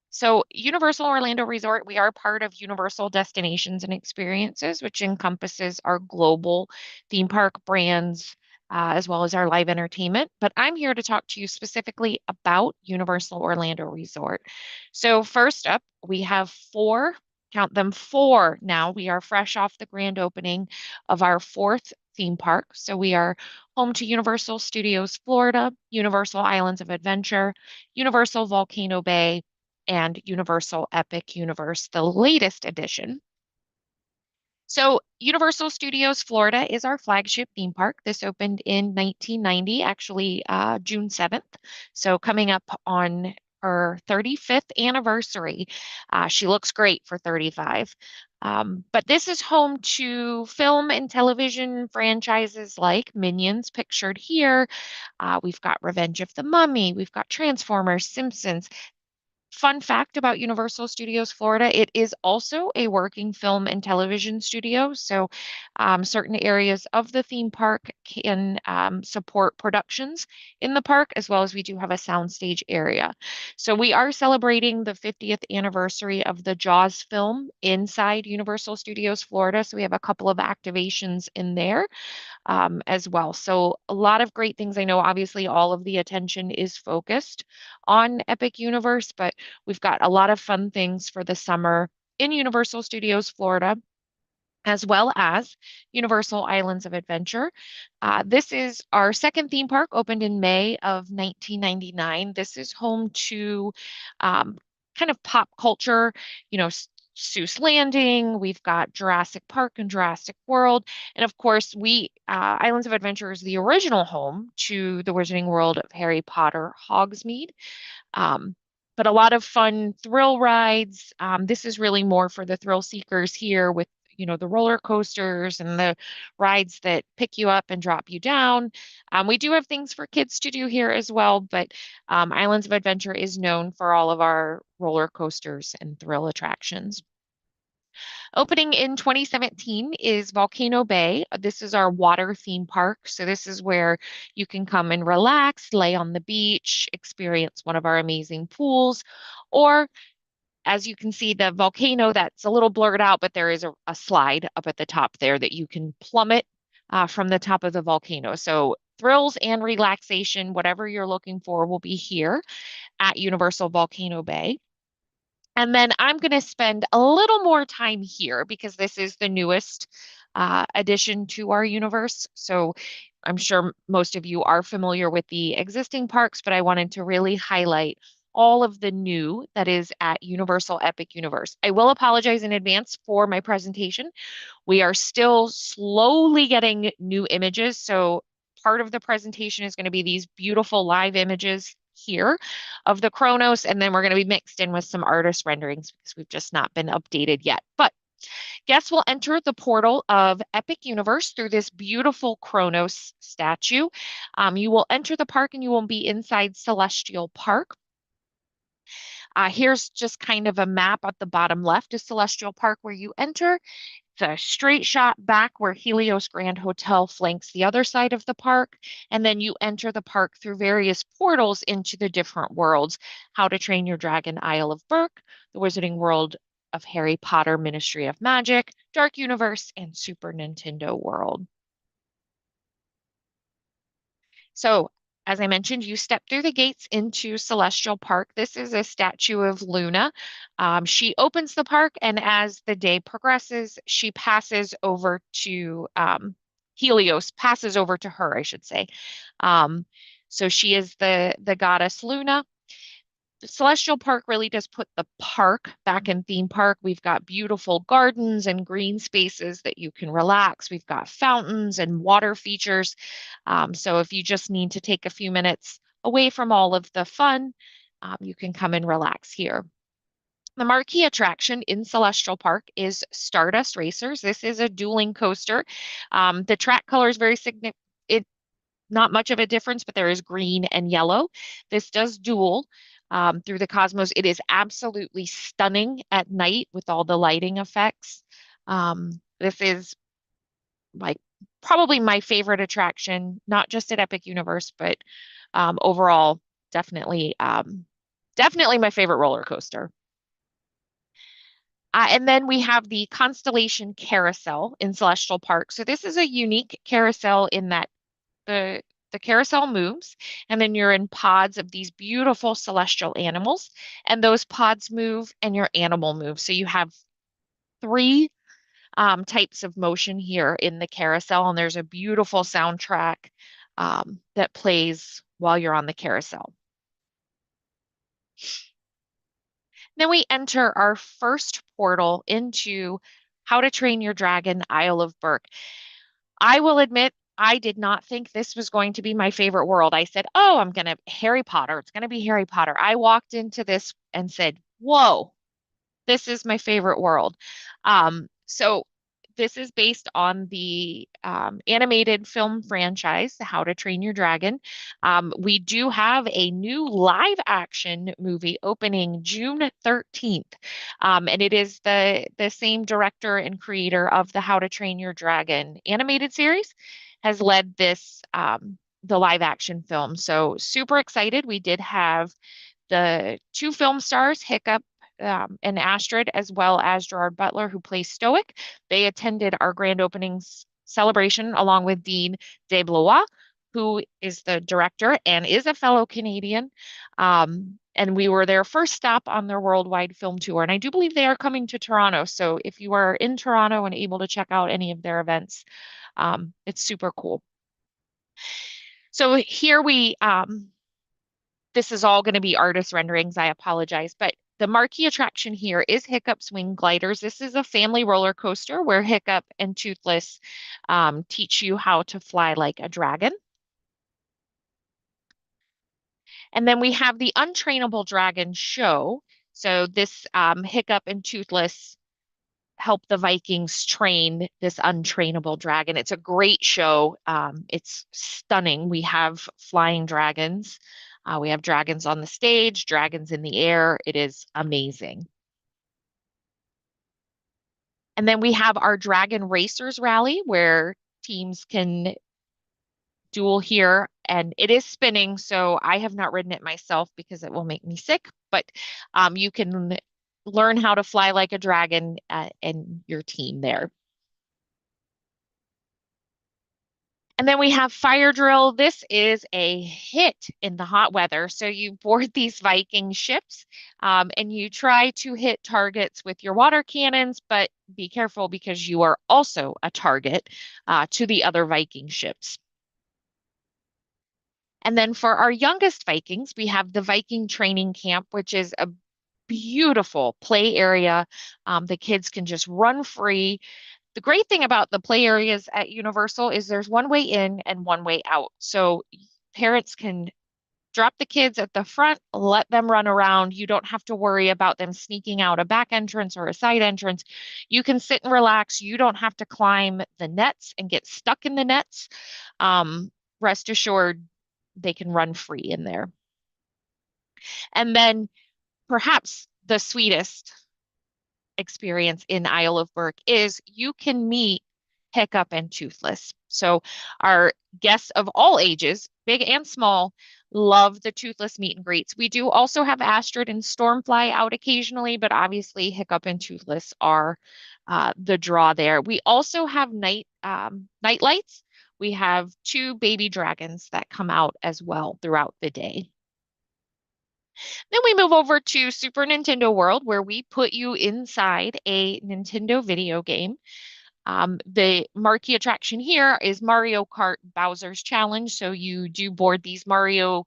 So Universal Orlando Resort, we are part of Universal Destinations and Experiences, which encompasses our global theme park brands, as well as our live entertainment. But I'm here to talk to you specifically about Universal Orlando Resort. So first up, we have four, count them four now. We are fresh off the grand opening of our fourth theme park. So we are home to Universal Studios Florida, Universal Islands of Adventure, Universal Volcano Bay, and Universal Epic Universe, the latest edition. So Universal Studios Florida is our flagship theme park. This opened in 1990, actually June 7th. So coming up on her 35th anniversary. She looks great for 35. But this is home to film and television franchises like Minions, pictured here. We've got Revenge of the Mummy. We've got Transformers, Simpsons. Fun fact about Universal Studios Florida, it is also a working film and television studio. So certain areas of the theme park can support productions in the park, as well as we do have a soundstage area. So we are celebrating the 50th anniversary of the Jaws film inside Universal Studios Florida. So we have a couple of activations in there as well. So a lot of great things. I know obviously all of the attention is focused on Epic Universe, but we've got a lot of fun things for the summer in Universal Studios Florida, as well as Universal Islands of Adventure. This is our second theme park, opened in May of 1999. This is home to kind of pop culture, you know, Seuss Landing. We've got Jurassic Park and Jurassic World. And of course, Islands of Adventure is the original home to the Wizarding World of Harry Potter Hogsmeade. Um, but a lot of fun thrill rides. This is really more for the thrill seekers here with, you know, the roller coasters and the rides that pick you up and drop you down. We do have things for kids to do here as well, but Islands of Adventure is known for all of our roller coasters and thrill attractions. Opening in 2017 is Volcano Bay. This is our water theme park. So this is where you can come and relax, lay on the beach, experience one of our amazing pools, or as you can see, the volcano that's a little blurred out, but there is a slide up at the top there that you can plummet from the top of the volcano. So thrills and relaxation, whatever you're looking for, will be here at Universal Volcano Bay. And then I'm going to spend a little more time here because this is the newest addition to our universe. So I'm sure most of you are familiar with the existing parks, but I wanted to really highlight all of the new that is at Universal Epic Universe. I will apologize in advance for my presentation. We are still slowly getting new images. So part of the presentation is going to be these beautiful live images here of the Kronos, and then we're going to be mixed in with some artist renderings because we've just not been updated yet. But guests will enter the portal of Epic Universe through this beautiful Kronos statue. You will enter the park and you will be inside Celestial Park. Here's just kind of a map at the bottom left is Celestial Park where you enter. It's a straight shot back where Helios Grand Hotel flanks the other side of the park. And then you enter the park through various portals into the different worlds. How to Train Your Dragon, Isle of Berk, the Wizarding World of Harry Potter, Ministry of Magic, Dark Universe, and Super Nintendo World. So, as I mentioned, you step through the gates into Celestial Park. This is a statue of Luna. She opens the park, and as the day progresses, she passes over to Helios, passes over to her, I should say. So she is the goddess Luna. Celestial Park really does put the park back in theme park. We've got beautiful gardens and green spaces that you can relax. We've got fountains and water features. So if you just need to take a few minutes away from all of the fun, you can come and relax here. The marquee attraction in Celestial Park is Stardust Racers. This is a dueling coaster. The track color is very significant. Not much of a difference, but there is green and yellow. This does duel through the cosmos. It is absolutely stunning at night with all the lighting effects. This is like probably my favorite attraction, not just at Epic Universe, but overall, definitely Definitely my favorite roller coaster. And then we have the Constellation Carousel in Celestial Park. So this is a unique carousel in that the the carousel moves, and then you're in pods of these beautiful celestial animals, and those pods move and your animal moves. So you have three types of motion here in the carousel, and there's a beautiful soundtrack that plays while you're on the carousel. Then we enter our first portal into How to Train Your Dragon, Isle of Berk. I will admit, I did not think this was going to be my favorite world. I said, oh, I'm going to Harry Potter. It's going to be Harry Potter. I walked into this and said, whoa, this is my favorite world. So this is based on the animated film franchise, How to Train Your Dragon. We do have a new live action movie opening June 13th. And it is the same director and creator of the How to Train Your Dragon animated series has led this the live action film. So super excited. We did have the two film stars, Hiccup and Astrid, as well as Gerard Butler, who plays Stoic. They attended our grand opening celebration along with Dean DeBlois, who is the director and is a fellow Canadian. And we were their first stop on their worldwide film tour. And I do believe they are coming to Toronto. So if you are in Toronto and able to check out any of their events, it's super cool. So here this is all going to be artist renderings. I apologize, but the marquee attraction here is Hiccup's Wing Gliders. This is a family roller coaster where Hiccup and Toothless teach you how to fly like a dragon. And then we have the Untrainable Dragon show. So this Hiccup and Toothless help the Vikings train this untrainable dragon. It's a great show. It's stunning. We have flying dragons. We have dragons on the stage, dragons in the air. It is amazing. And then we have our Dragon Racers Rally where teams can duel here, and it is spinning, so I have not ridden it myself because it will make me sick, but you can learn how to fly like a dragon and your team there. And then we have Fire Drill. This is a hit in the hot weather. So you board these Viking ships and you try to hit targets with your water cannons, but be careful because you are also a target to the other Viking ships. And then for our youngest Vikings, we have the Viking Training Camp, which is a beautiful play area. The kids can just run free. The great thing about the play areas at Universal is there's one way in and one way out. So parents can drop the kids at the front, let them run around. You don't have to worry about them sneaking out a back entrance or a side entrance. You can sit and relax. You don't have to climb the nets and get stuck in the nets. Rest assured, they can run free in there. And then perhaps the sweetest experience in Isle of Berk is you can meet Hiccup and Toothless. So our guests of all ages, big and small, love the Toothless meet and greets. We do also have Astrid and Stormfly out occasionally, but obviously Hiccup and Toothless are the draw there. We also have night lights. We have two baby dragons that come out as well throughout the day. Then we move over to Super Nintendo World, where we put you inside a Nintendo video game. The marquee attraction here is Mario Kart Bowser's Challenge. So you do board these Mario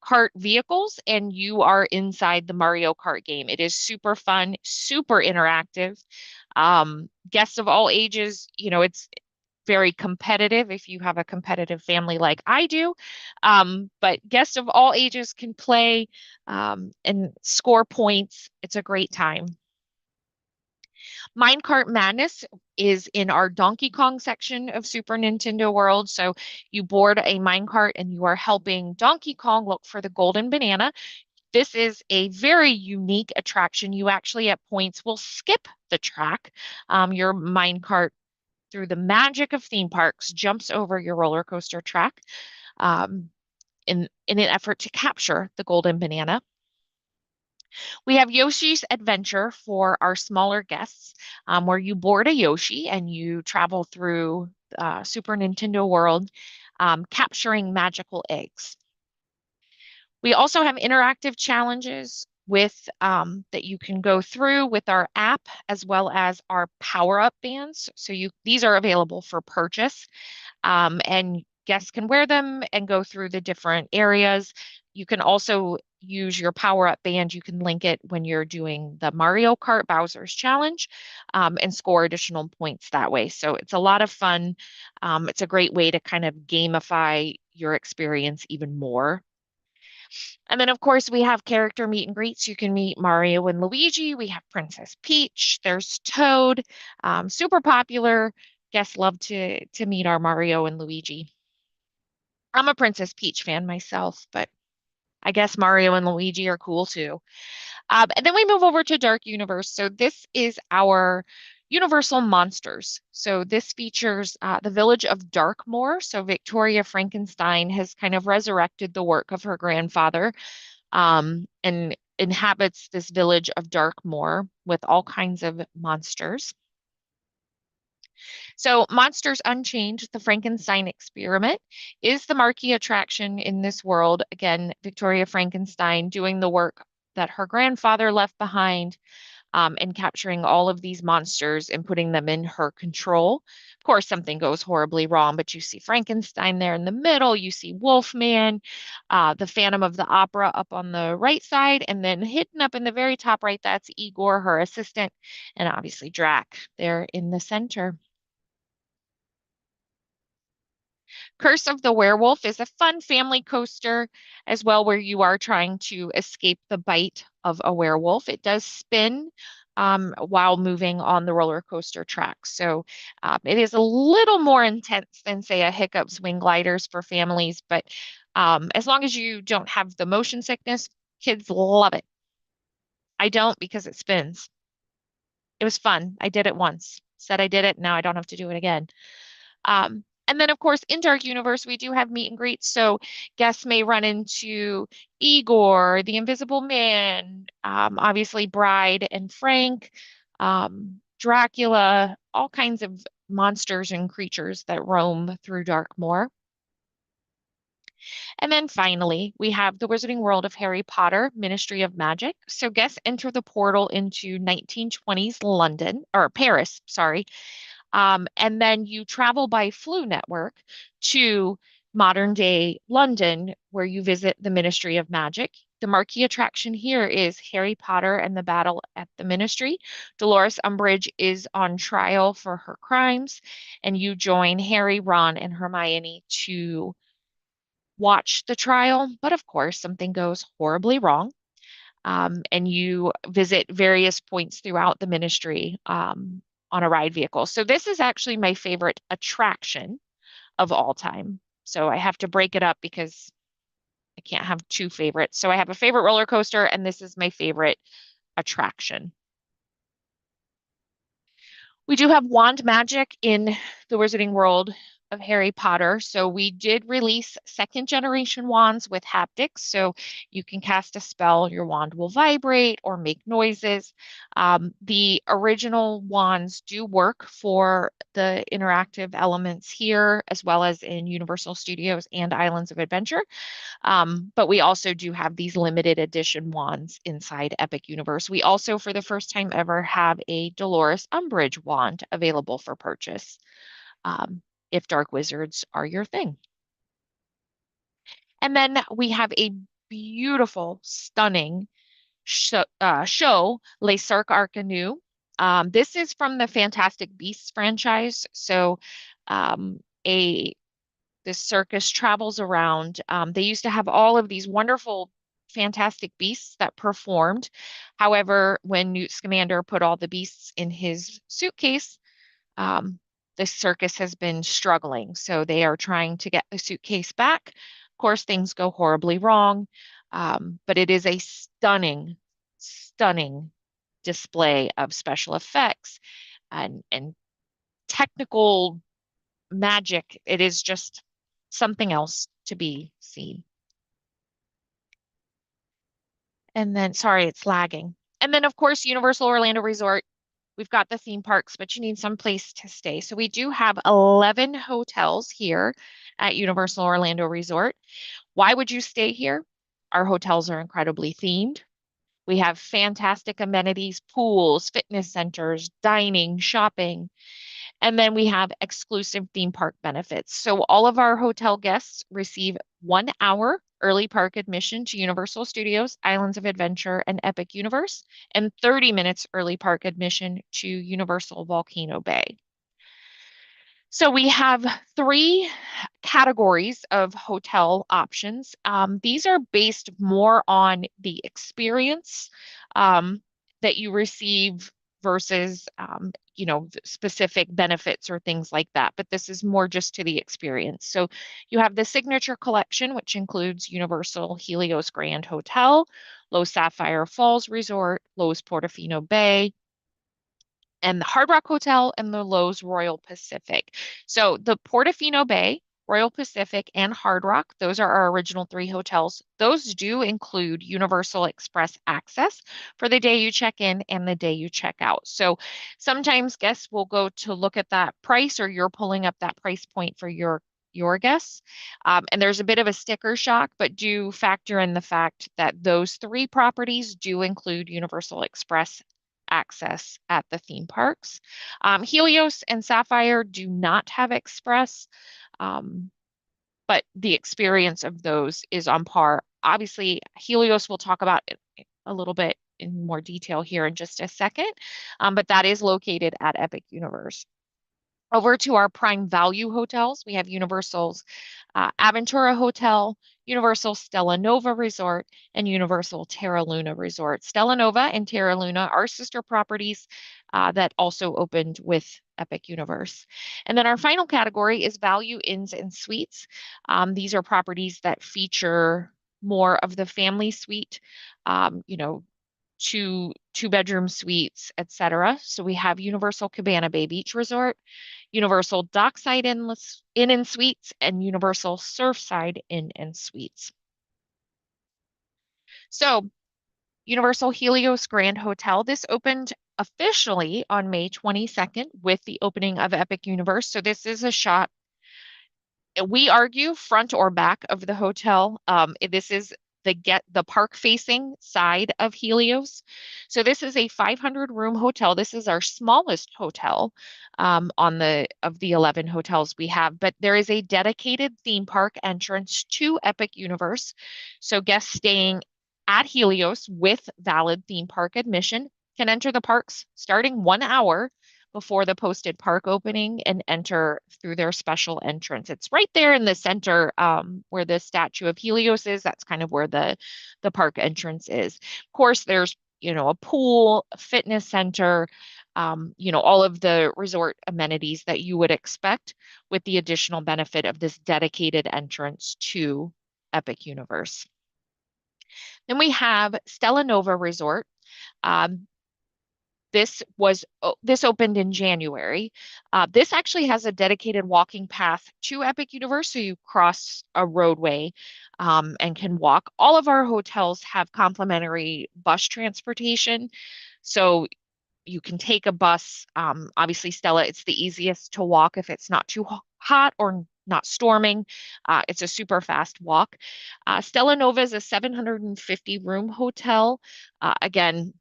Kart vehicles and you are inside the Mario Kart game. It is super fun, super interactive. Guests of all ages, it's very competitive if you have a competitive family like I do. But guests of all ages can play and score points. It's a great time. Minecart Madness is in our Donkey Kong section of Super Nintendo World. So you board a minecart and you are helping Donkey Kong look for the golden banana. This is a very unique attraction. You actually at points will skip the track. Your minecart, through the magic of theme parks, jumps over your roller coaster track in an effort to capture the golden banana. We have Yoshi's Adventure for our smaller guests, where you board a Yoshi and you travel through Super Nintendo World, capturing magical eggs. We also have interactive challenges with that you can go through with our app as well as our power-up bands. So these are available for purchase, and guests can wear them and go through the different areas. You can also use your power-up band. You can link it when you're doing the Mario Kart Bowser's Challenge, and score additional points that way. So it's a lot of fun. It's a great way to kind of gamify your experience even more. And then, of course, we have character meet and greets. You can meet Mario and Luigi. We have Princess Peach. There's Toad. Super popular. Guests love to meet our Mario and Luigi. I'm a Princess Peach fan myself, but I guess Mario and Luigi are cool too. And then we move over to Dark Universe. So this is our Universal Monsters. So this features the village of Darkmoor. So Victoria Frankenstein has kind of resurrected the work of her grandfather, and inhabits this village of Darkmoor with all kinds of monsters. So, Monsters Unchained, the Frankenstein experiment, is the marquee attraction in this world. Again, Victoria Frankenstein doing the work that her grandfather left behind, and capturing all of these monsters and putting them in her control. Of course, something goes horribly wrong, but you see Frankenstein there in the middle. You see Wolfman, the Phantom of the Opera up on the right side, and then hidden up in the very top right, that's Igor, her assistant, and obviously Drac there in the center. Curse of the Werewolf is a fun family coaster as well, where you are trying to escape the bite of a werewolf. It does spin while moving on the roller coaster track. So it is a little more intense than, say, a Hiccup Swing Gliders for families, but as long as you don't have the motion sickness, kids love it. I don't, because it spins. It was fun. I did it once. Said I did it. Now I don't have to do it again. And then, of course, in Dark Universe, we do have meet and greets. So guests may run into Igor, the Invisible Man, obviously Bride and Frank, Dracula, all kinds of monsters and creatures that roam through Darkmoor. And then finally, we have the Wizarding World of Harry Potter, Ministry of Magic. So guests enter the portal into 1920s London, or Paris, sorry. And then you travel by Flu Network to modern day London, where you visit the Ministry of Magic. The marquee attraction here is Harry Potter and the Battle at the Ministry. Dolores Umbridge is on trial for her crimes, and you join Harry, Ron, and Hermione to watch the trial. But of course, something goes horribly wrong. And you visit various points throughout the ministry, on a ride vehicle. So this is actually my favorite attraction of all time. So I have to break it up because I can't have two favorites. So I have a favorite roller coaster, and this is my favorite attraction. We do have wand magic in the Wizarding World of Harry Potter. So we did release second generation wands with haptics. So you can cast a spell, your wand will vibrate or make noises. The original wands do work for the interactive elements here, as well as in Universal Studios and Islands of Adventure. But we also do have these limited edition wands inside Epic Universe. We also, for the first time ever, have a Dolores Umbridge wand available for purchase, if dark wizards are your thing. And then we have a beautiful, stunning show, Les Cirques Arcanoux. This is from the Fantastic Beasts franchise. So this circus travels around. They used to have all of these wonderful, fantastic beasts that performed. However, when Newt Scamander put all the beasts in his suitcase, the circus has been struggling. So they are trying to get the suitcase back. Of course, things go horribly wrong, but it is a stunning, stunning display of special effects and technical magic. It is just something else to be seen. And then, sorry, it's lagging. And then, of course, Universal Orlando Resort. We've got the theme parks, but you need some place to stay. So we do have 11 hotels here at Universal Orlando Resort. Why would you stay here? Our hotels are incredibly themed. We have fantastic amenities, pools, fitness centers, dining, shopping. And then we have exclusive theme park benefits. So all of our hotel guests receive 1 hour early park admission to Universal Studios, Islands of Adventure, and Epic Universe, and 30 minutes early park admission to Universal Volcano Bay. So we have three categories of hotel options. These are based more on the experience that you receive versus, specific benefits or things like that. But this is more just to the experience. So you have the Signature Collection, which includes Universal Helios Grand Hotel, Loews Sapphire Falls Resort, Loews Portofino Bay, and the Hard Rock Hotel and the Loews Royal Pacific. So the Portofino Bay, Royal Pacific, and Hard Rock, those are our original three hotels. Those do include Universal Express access for the day you check in and the day you check out. So sometimes guests will go to look at that price, or you're pulling up that price point for your guests. And there's a bit of a sticker shock, but do factor in the fact that those three properties do include Universal Express access at the theme parks. Helios and Sapphire do not have express, but the experience of those is on par. Obviously, Helios we'll talk about a little bit in more detail here in just a second, but that is located at Epic Universe. Over to our prime value hotels, we have Universal's Aventura Hotel, Universal Stella Nova Resort, and Universal Terra Luna Resort. Stella Nova and Terra Luna are sister properties that also opened with Epic Universe. And then our final category is value inns and suites. These are properties that feature more of the family suite, two-bedroom suites, etc. So we have Universal Cabana Bay Beach Resort, Universal Dockside Inn and Suites, and Universal Surfside Inn and Suites. So Universal Helios Grand Hotel, this opened officially on May 22nd with the opening of Epic Universe. So this is a shot, we argue, front or back of the hotel. This is the park facing side of Helios. So this is a 500 room hotel. This is our smallest hotel of the 11 hotels we have, but there is a dedicated theme park entrance to Epic Universe. So guests staying at Helios with valid theme park admission can enter the parks starting 1 hour before the posted park opening and enter through their special entrance. It's right there in the center where the statue of Helios is. That's kind of where the park entrance is. Of course, there's a pool, a fitness center, all of the resort amenities that you would expect, with the additional benefit of this dedicated entrance to Epic Universe. Then we have Stella Nova Resort. This opened in January. This actually has a dedicated walking path to Epic Universe, so you cross a roadway and can walk. All of our hotels have complimentary bus transportation, so you can take a bus. Obviously, Stella, it's the easiest to walk if it's not too hot or not storming. It's a super fast walk. Stella Nova is a 750 room hotel. Again,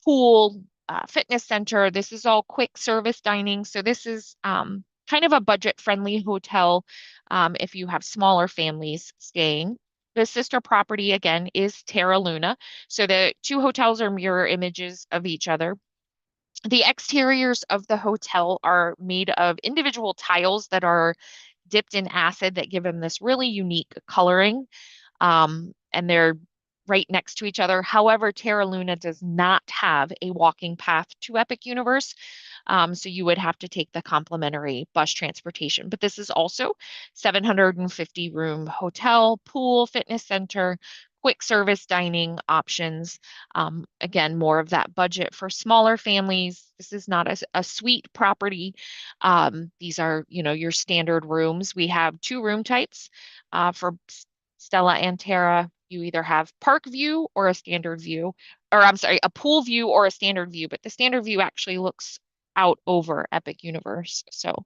pool, fitness center. This is all quick service dining. So this is kind of a budget-friendly hotel if you have smaller families staying. The sister property, again, is Terra Luna. So the two hotels are mirror images of each other. The exteriors of the hotel are made of individual tiles that are dipped in acid that give them this really unique coloring. And they're right next to each other. However, Terra Luna does not have a walking path to Epic Universe. So you would have to take the complimentary bus transportation. But this is also 750 room hotel, pool, fitness center, quick service dining options. Again, more of that budget for smaller families. This is not a suite property. These are, your standard rooms. We have two room types for Stella and Terra. You either have park view or a standard view, or I'm sorry, a pool view or a standard view, but the standard view actually looks out over Epic Universe. So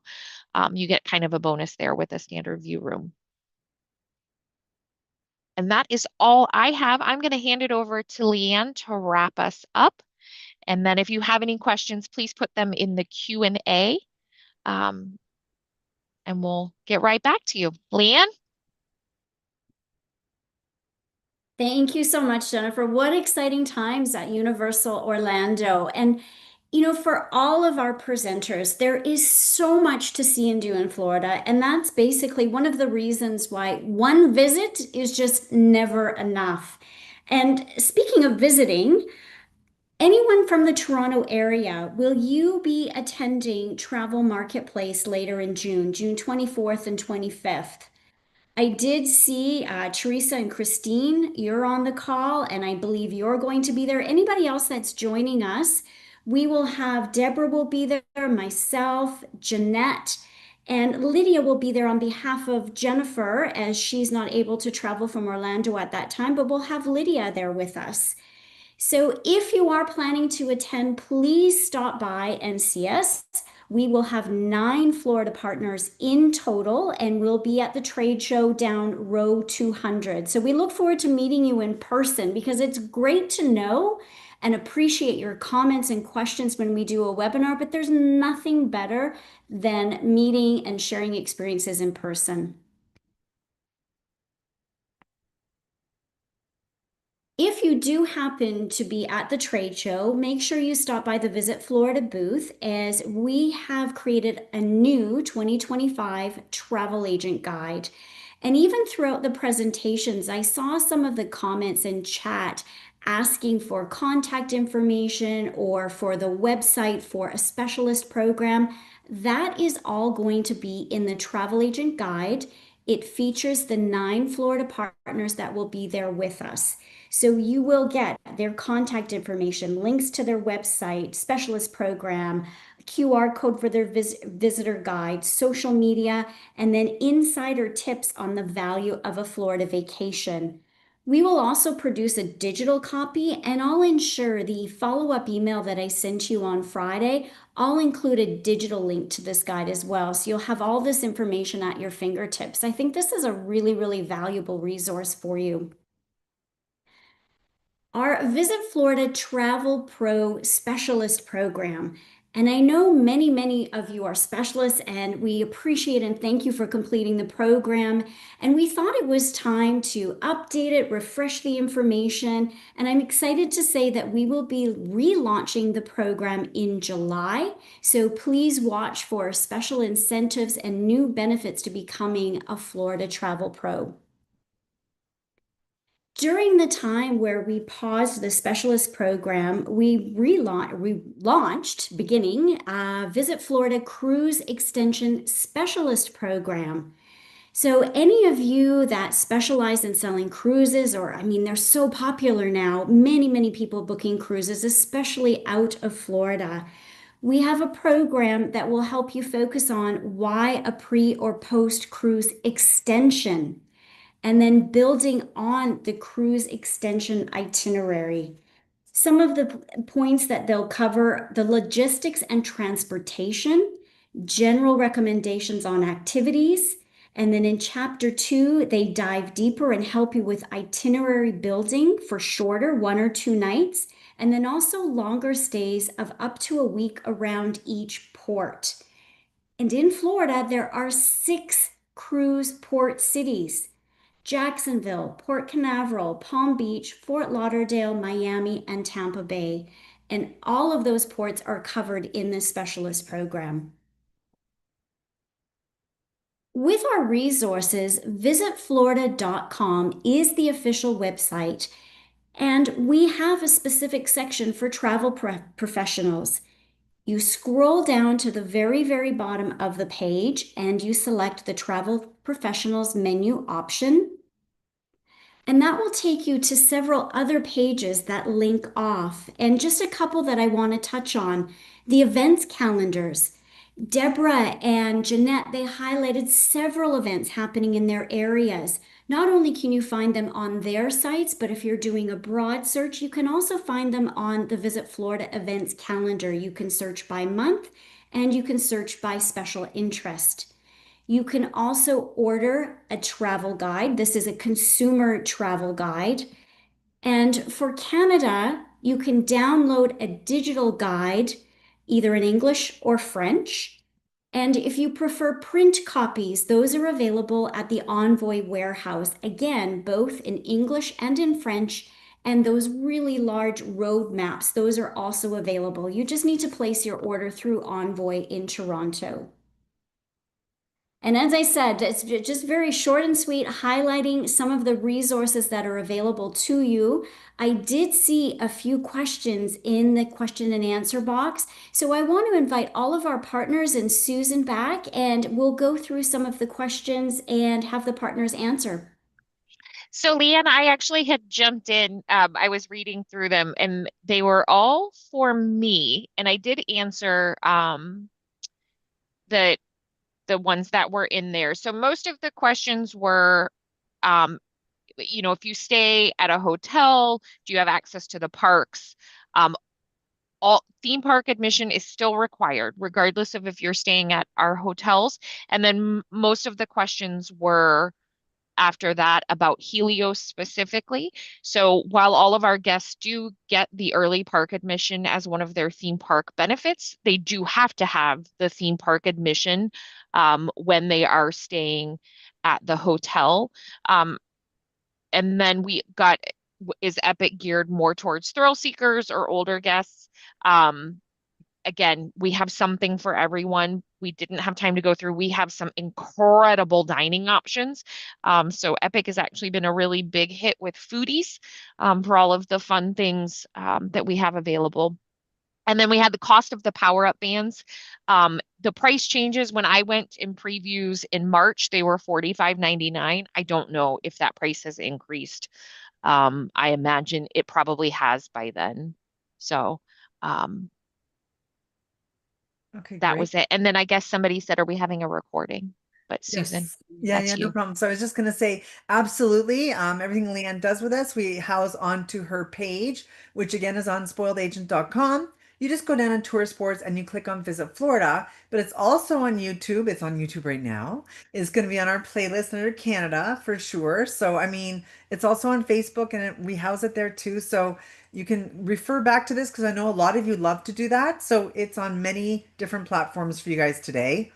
you get kind of a bonus there with a standard view room. And that is all I have. I'm going to hand it over to Leanne to wrap us up. And then if you have any questions, please put them in the Q&A, and we'll get right back to you. Leanne? Thank you so much, Jennifer. What exciting times at Universal Orlando. And, you know, for all of our presenters, there is so much to see and do in Florida. And that's basically one of the reasons why one visit is just never enough. And speaking of visiting, anyone from the Toronto area, will you be attending Travel Marketplace later in June, June 24th and 25th? I did see Teresa and Christine, you're on the call, and I believe you're going to be there. Anybody else that's joining us, we will have Deborah will be there, myself, Jeanette, and Lydia will be there on behalf of Jennifer as she's not able to travel from Orlando at that time, but we'll have Lydia there with us. So if you are planning to attend, please stop by and see us. We will have 9 Florida partners in total, and we'll be at the trade show down row 200. So we look forward to meeting you in person because it's great to know and appreciate your comments and questions when we do a webinar, but there's nothing better than meeting and sharing experiences in person. If you do happen to be at the trade show, make sure you stop by the Visit Florida booth as we have created a new 2025 travel agent guide. And even throughout the presentations, I saw some of the comments in chat asking for contact information or for the website for a specialist program. That is all going to be in the travel agent guide. It features the 9 Florida partners that will be there with us. So you will get their contact information, links to their website, specialist program, QR code for their visitor guide, social media, and then insider tips on the value of a Florida vacation. We will also produce a digital copy, and I'll ensure the follow-up email that I sent you on Friday, I'll include a digital link to this guide as well. So you'll have all this information at your fingertips. I think this is a really, really valuable resource for you. Our Visit Florida Travel Pro Specialist Program. And I know many, many of you are specialists, and we appreciate and thank you for completing the program. And we thought it was time to update it, refresh the information. And I'm excited to say that we will be relaunching the program in July. So please watch for special incentives and new benefits to becoming a Florida Travel Pro. During the time where we paused the specialist program, we launched beginning Visit Florida Cruise Extension Specialist Program. So any of you that specialize in selling cruises, or I mean, they're so popular now, many people booking cruises, especially out of Florida. We have a program that will help you focus on why a pre or post cruise extension, and then building on the cruise extension itinerary. Some of the points that they'll cover: the logistics and transportation, general recommendations on activities, and then in chapter 2, they dive deeper and help you with itinerary building for shorter 1 or 2 nights, and then also longer stays of up to a week around each port. And in Florida, there are 6 cruise port cities: Jacksonville, Port Canaveral, Palm Beach, Fort Lauderdale, Miami, and Tampa Bay. And all of those ports are covered in this specialist program. With our resources, visitflorida.com is the official website, and we have a specific section for travel professionals. You scroll down to the very bottom of the page and you select the Travel Professionals menu option. And that will take you to several other pages that link off. And just a couple that I want to touch on: the events calendars. Deborah and Jeanette, they highlighted several events happening in their areas. Not only can you find them on their sites, but if you're doing a broad search, you can also find them on the Visit Florida events calendar. You can search by month and you can search by special interest. You can also order a travel guide. This is a consumer travel guide. And for Canada, you can download a digital guide, either in English or French. And if you prefer print copies, those are available at the Envoy warehouse. Again, both in English and in French. And those really large road maps, those are also available. You just need to place your order through Envoy in Toronto. And as I said, it's just very short and sweet, highlighting some of the resources that are available to you. I did see a few questions in the question and answer box. So I want to invite all of our partners and Susan back, and we'll go through some of the questions and have the partners answer. So, Leanne, I actually had jumped in. I was reading through them and they were all for me. And I did answer the the ones that were in there. So most of the questions were, um, if you stay at a hotel, do you have access to the parks? Um, all theme park admission is still required, regardless of if you're staying at our hotels. And then most of the questions were after that about Helios specifically. So while all of our guests do get the early park admission as one of their theme park benefits, they do have to have the theme park admission when they are staying at the hotel. Um, and then we got, is Epic geared more towards thrill seekers or older guests? Again, we have something for everyone. We didn't have time to go through. We have some incredible dining options. So Epic has actually been a really big hit with foodies for all of the fun things that we have available. And then we had the cost of the power-up bands. The price changes. When I went in previews in March, they were $45.99. I don't know if that price has increased. I imagine it probably has by then. So Okay, that great. was it. And then I guess somebody said, are we having a recording? But Susan, Yes. Yeah, that's yeah, no you. problem. So I was just going to say, absolutely. Everything Leanne does with us, we house onto her page, which again is on spoiledagent.com. You just go down on tourist boards and you click on Visit Florida, but it's also on YouTube. It's on YouTube right now. It's going to be on our playlist under Canada for sure. So, I mean, it's also on Facebook and we house it there too. So you can refer back to this because I know a lot of you love to do that. So it's on many different platforms for you guys today.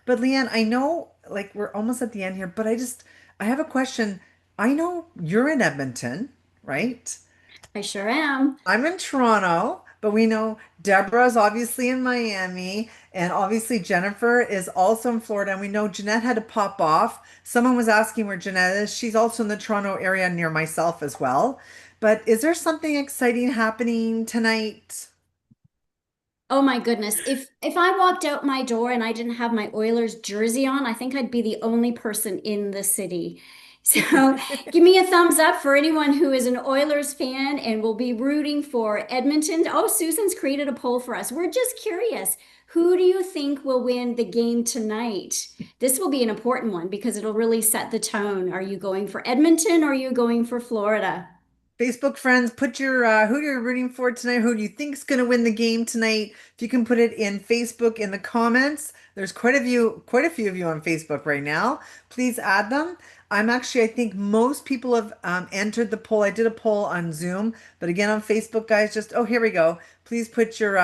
But Leanne, I know like we're almost at the end here, but I have a question. I know you're in Edmonton, right? I sure am. I'm in Toronto, but we know Deborah's obviously in Miami, and obviously Jennifer is also in Florida. And we know Jeanette had to pop off. Someone was asking where Jeanette is. She's also in the Toronto area near myself as well. But is there something exciting happening tonight? Oh my goodness. If I walked out my door and I didn't have my Oilers jersey on, I think I'd be the only person in the city. So give me a thumbs up for anyone who is an Oilers fan and will be rooting for Edmonton. Oh, Susan's created a poll for us. We're just curious. Who do you think will win the game tonight? This will be an important one because it'll really set the tone. Are you going for Edmonton or are you going for Florida? Facebook friends, put your who you're rooting for tonight, who do you think's going to win the game tonight. If you can put it in Facebook in the comments. There's quite a few of you on Facebook right now. Please add them. I think most people have entered the poll. I did a poll on Zoom, but again on Facebook, guys, just oh here we go. Please put your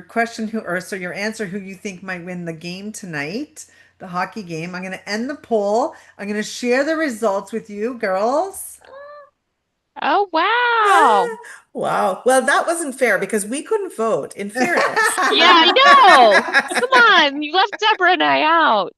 question your answer who you think might win the game tonight, the hockey game. I'm going to end the poll. I'm going to share the results with you, girls. Oh, wow. Ah, wow. Well, that wasn't fair because we couldn't vote, in fairness. Yeah, I know. Come on. You left Deborah and I out.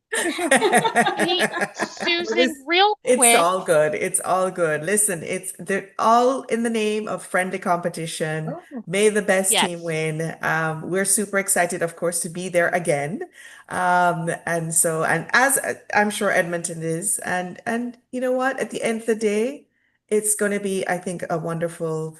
Hey, Susan, real It's quick. all good. It's all good. Listen, they're all in the name of friendly competition. Oh. May the best team Yes. win. We're super excited, of course, to be there again. And as I'm sure Edmonton is, and you know what? At the end of the day, it's going to be, I think, a wonderful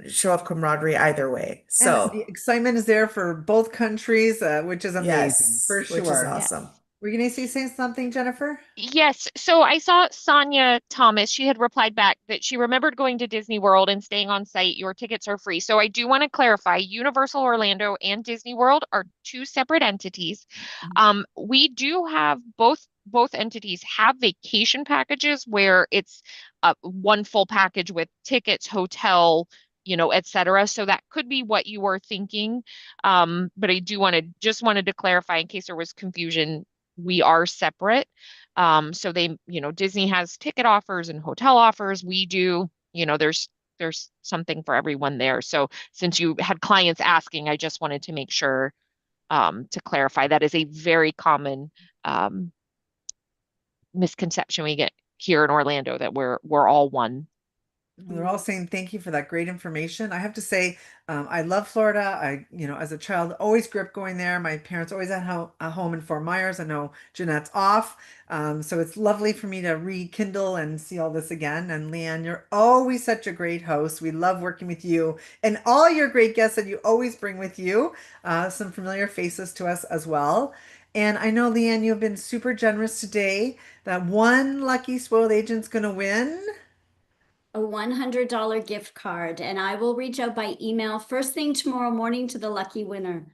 show of camaraderie either way. And the So excitement is there for both countries, which is amazing yes, for which is sure. Yes. awesome. Were you going to say something, Jennifer? Yes. So I saw Sonia Thomas. She had replied back that she remembered going to Disney World and staying on site. Your tickets are free. So I do want to clarify, Universal Orlando and Disney World are two separate entities. We do have both entities have vacation packages where it's one full package with tickets, hotel, et cetera. So that could be what you were thinking. But I do just wanted to clarify in case there was confusion, we are separate. So Disney has ticket offers and hotel offers. We do, there's something for everyone there. So since you had clients asking, I just wanted to make sure to clarify that is a very common misconception we get here in Orlando that we're all one. They're all saying thank you for that great information. I have to say, I love Florida. As a child, always grew up going there. My parents always had a home in Fort Myers. I know Jeanette's off. So it's lovely for me to rekindle and see all this again. And Leanne, you're always such a great host. We love working with you and all your great guests that you always bring with you. Some familiar faces to us as well. And I know, Leanne, you've been super generous today. That one lucky spoiled agent's going to win A $100 gift card, and I will reach out by email first thing tomorrow morning to the lucky winner.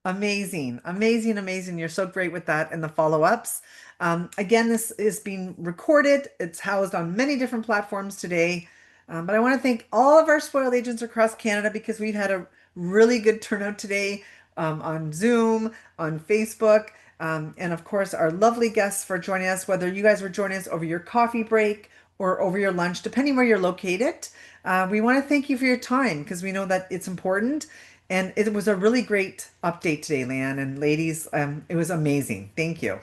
Amazing, amazing, amazing. You're so great with that and the follow-ups. Again, this is being recorded. It's housed on many different platforms today. But I want to thank all of our spoiled agents across Canada because we've had a really good turnout today on Zoom, on Facebook, and of course, our lovely guests for joining us, whether you guys were joining us over your coffee break or over your lunch, depending where you're located. We want to thank you for your time because we know that it's important. And it was a really great update today, Leanne and ladies. It was amazing. Thank you.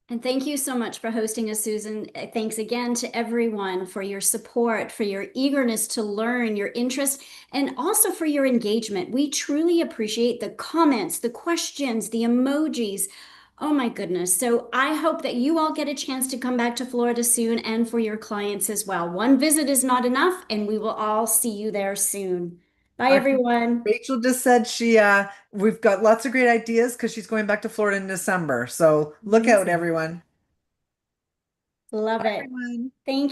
And thank you so much for hosting us, Susan. Thanks again to everyone for your support, for your eagerness to learn, your interest, and also for your engagement. We truly appreciate the comments, the questions, the emojis. Oh my goodness. So I hope that you all get a chance to come back to Florida soon and for your clients as well. One visit is not enough, and we will all see you there soon. Bye, everyone. Rachel just said we've got lots of great ideas because she's going back to Florida in December. So look out, Amazing. everyone. Love Bye, it. everyone. Thank you.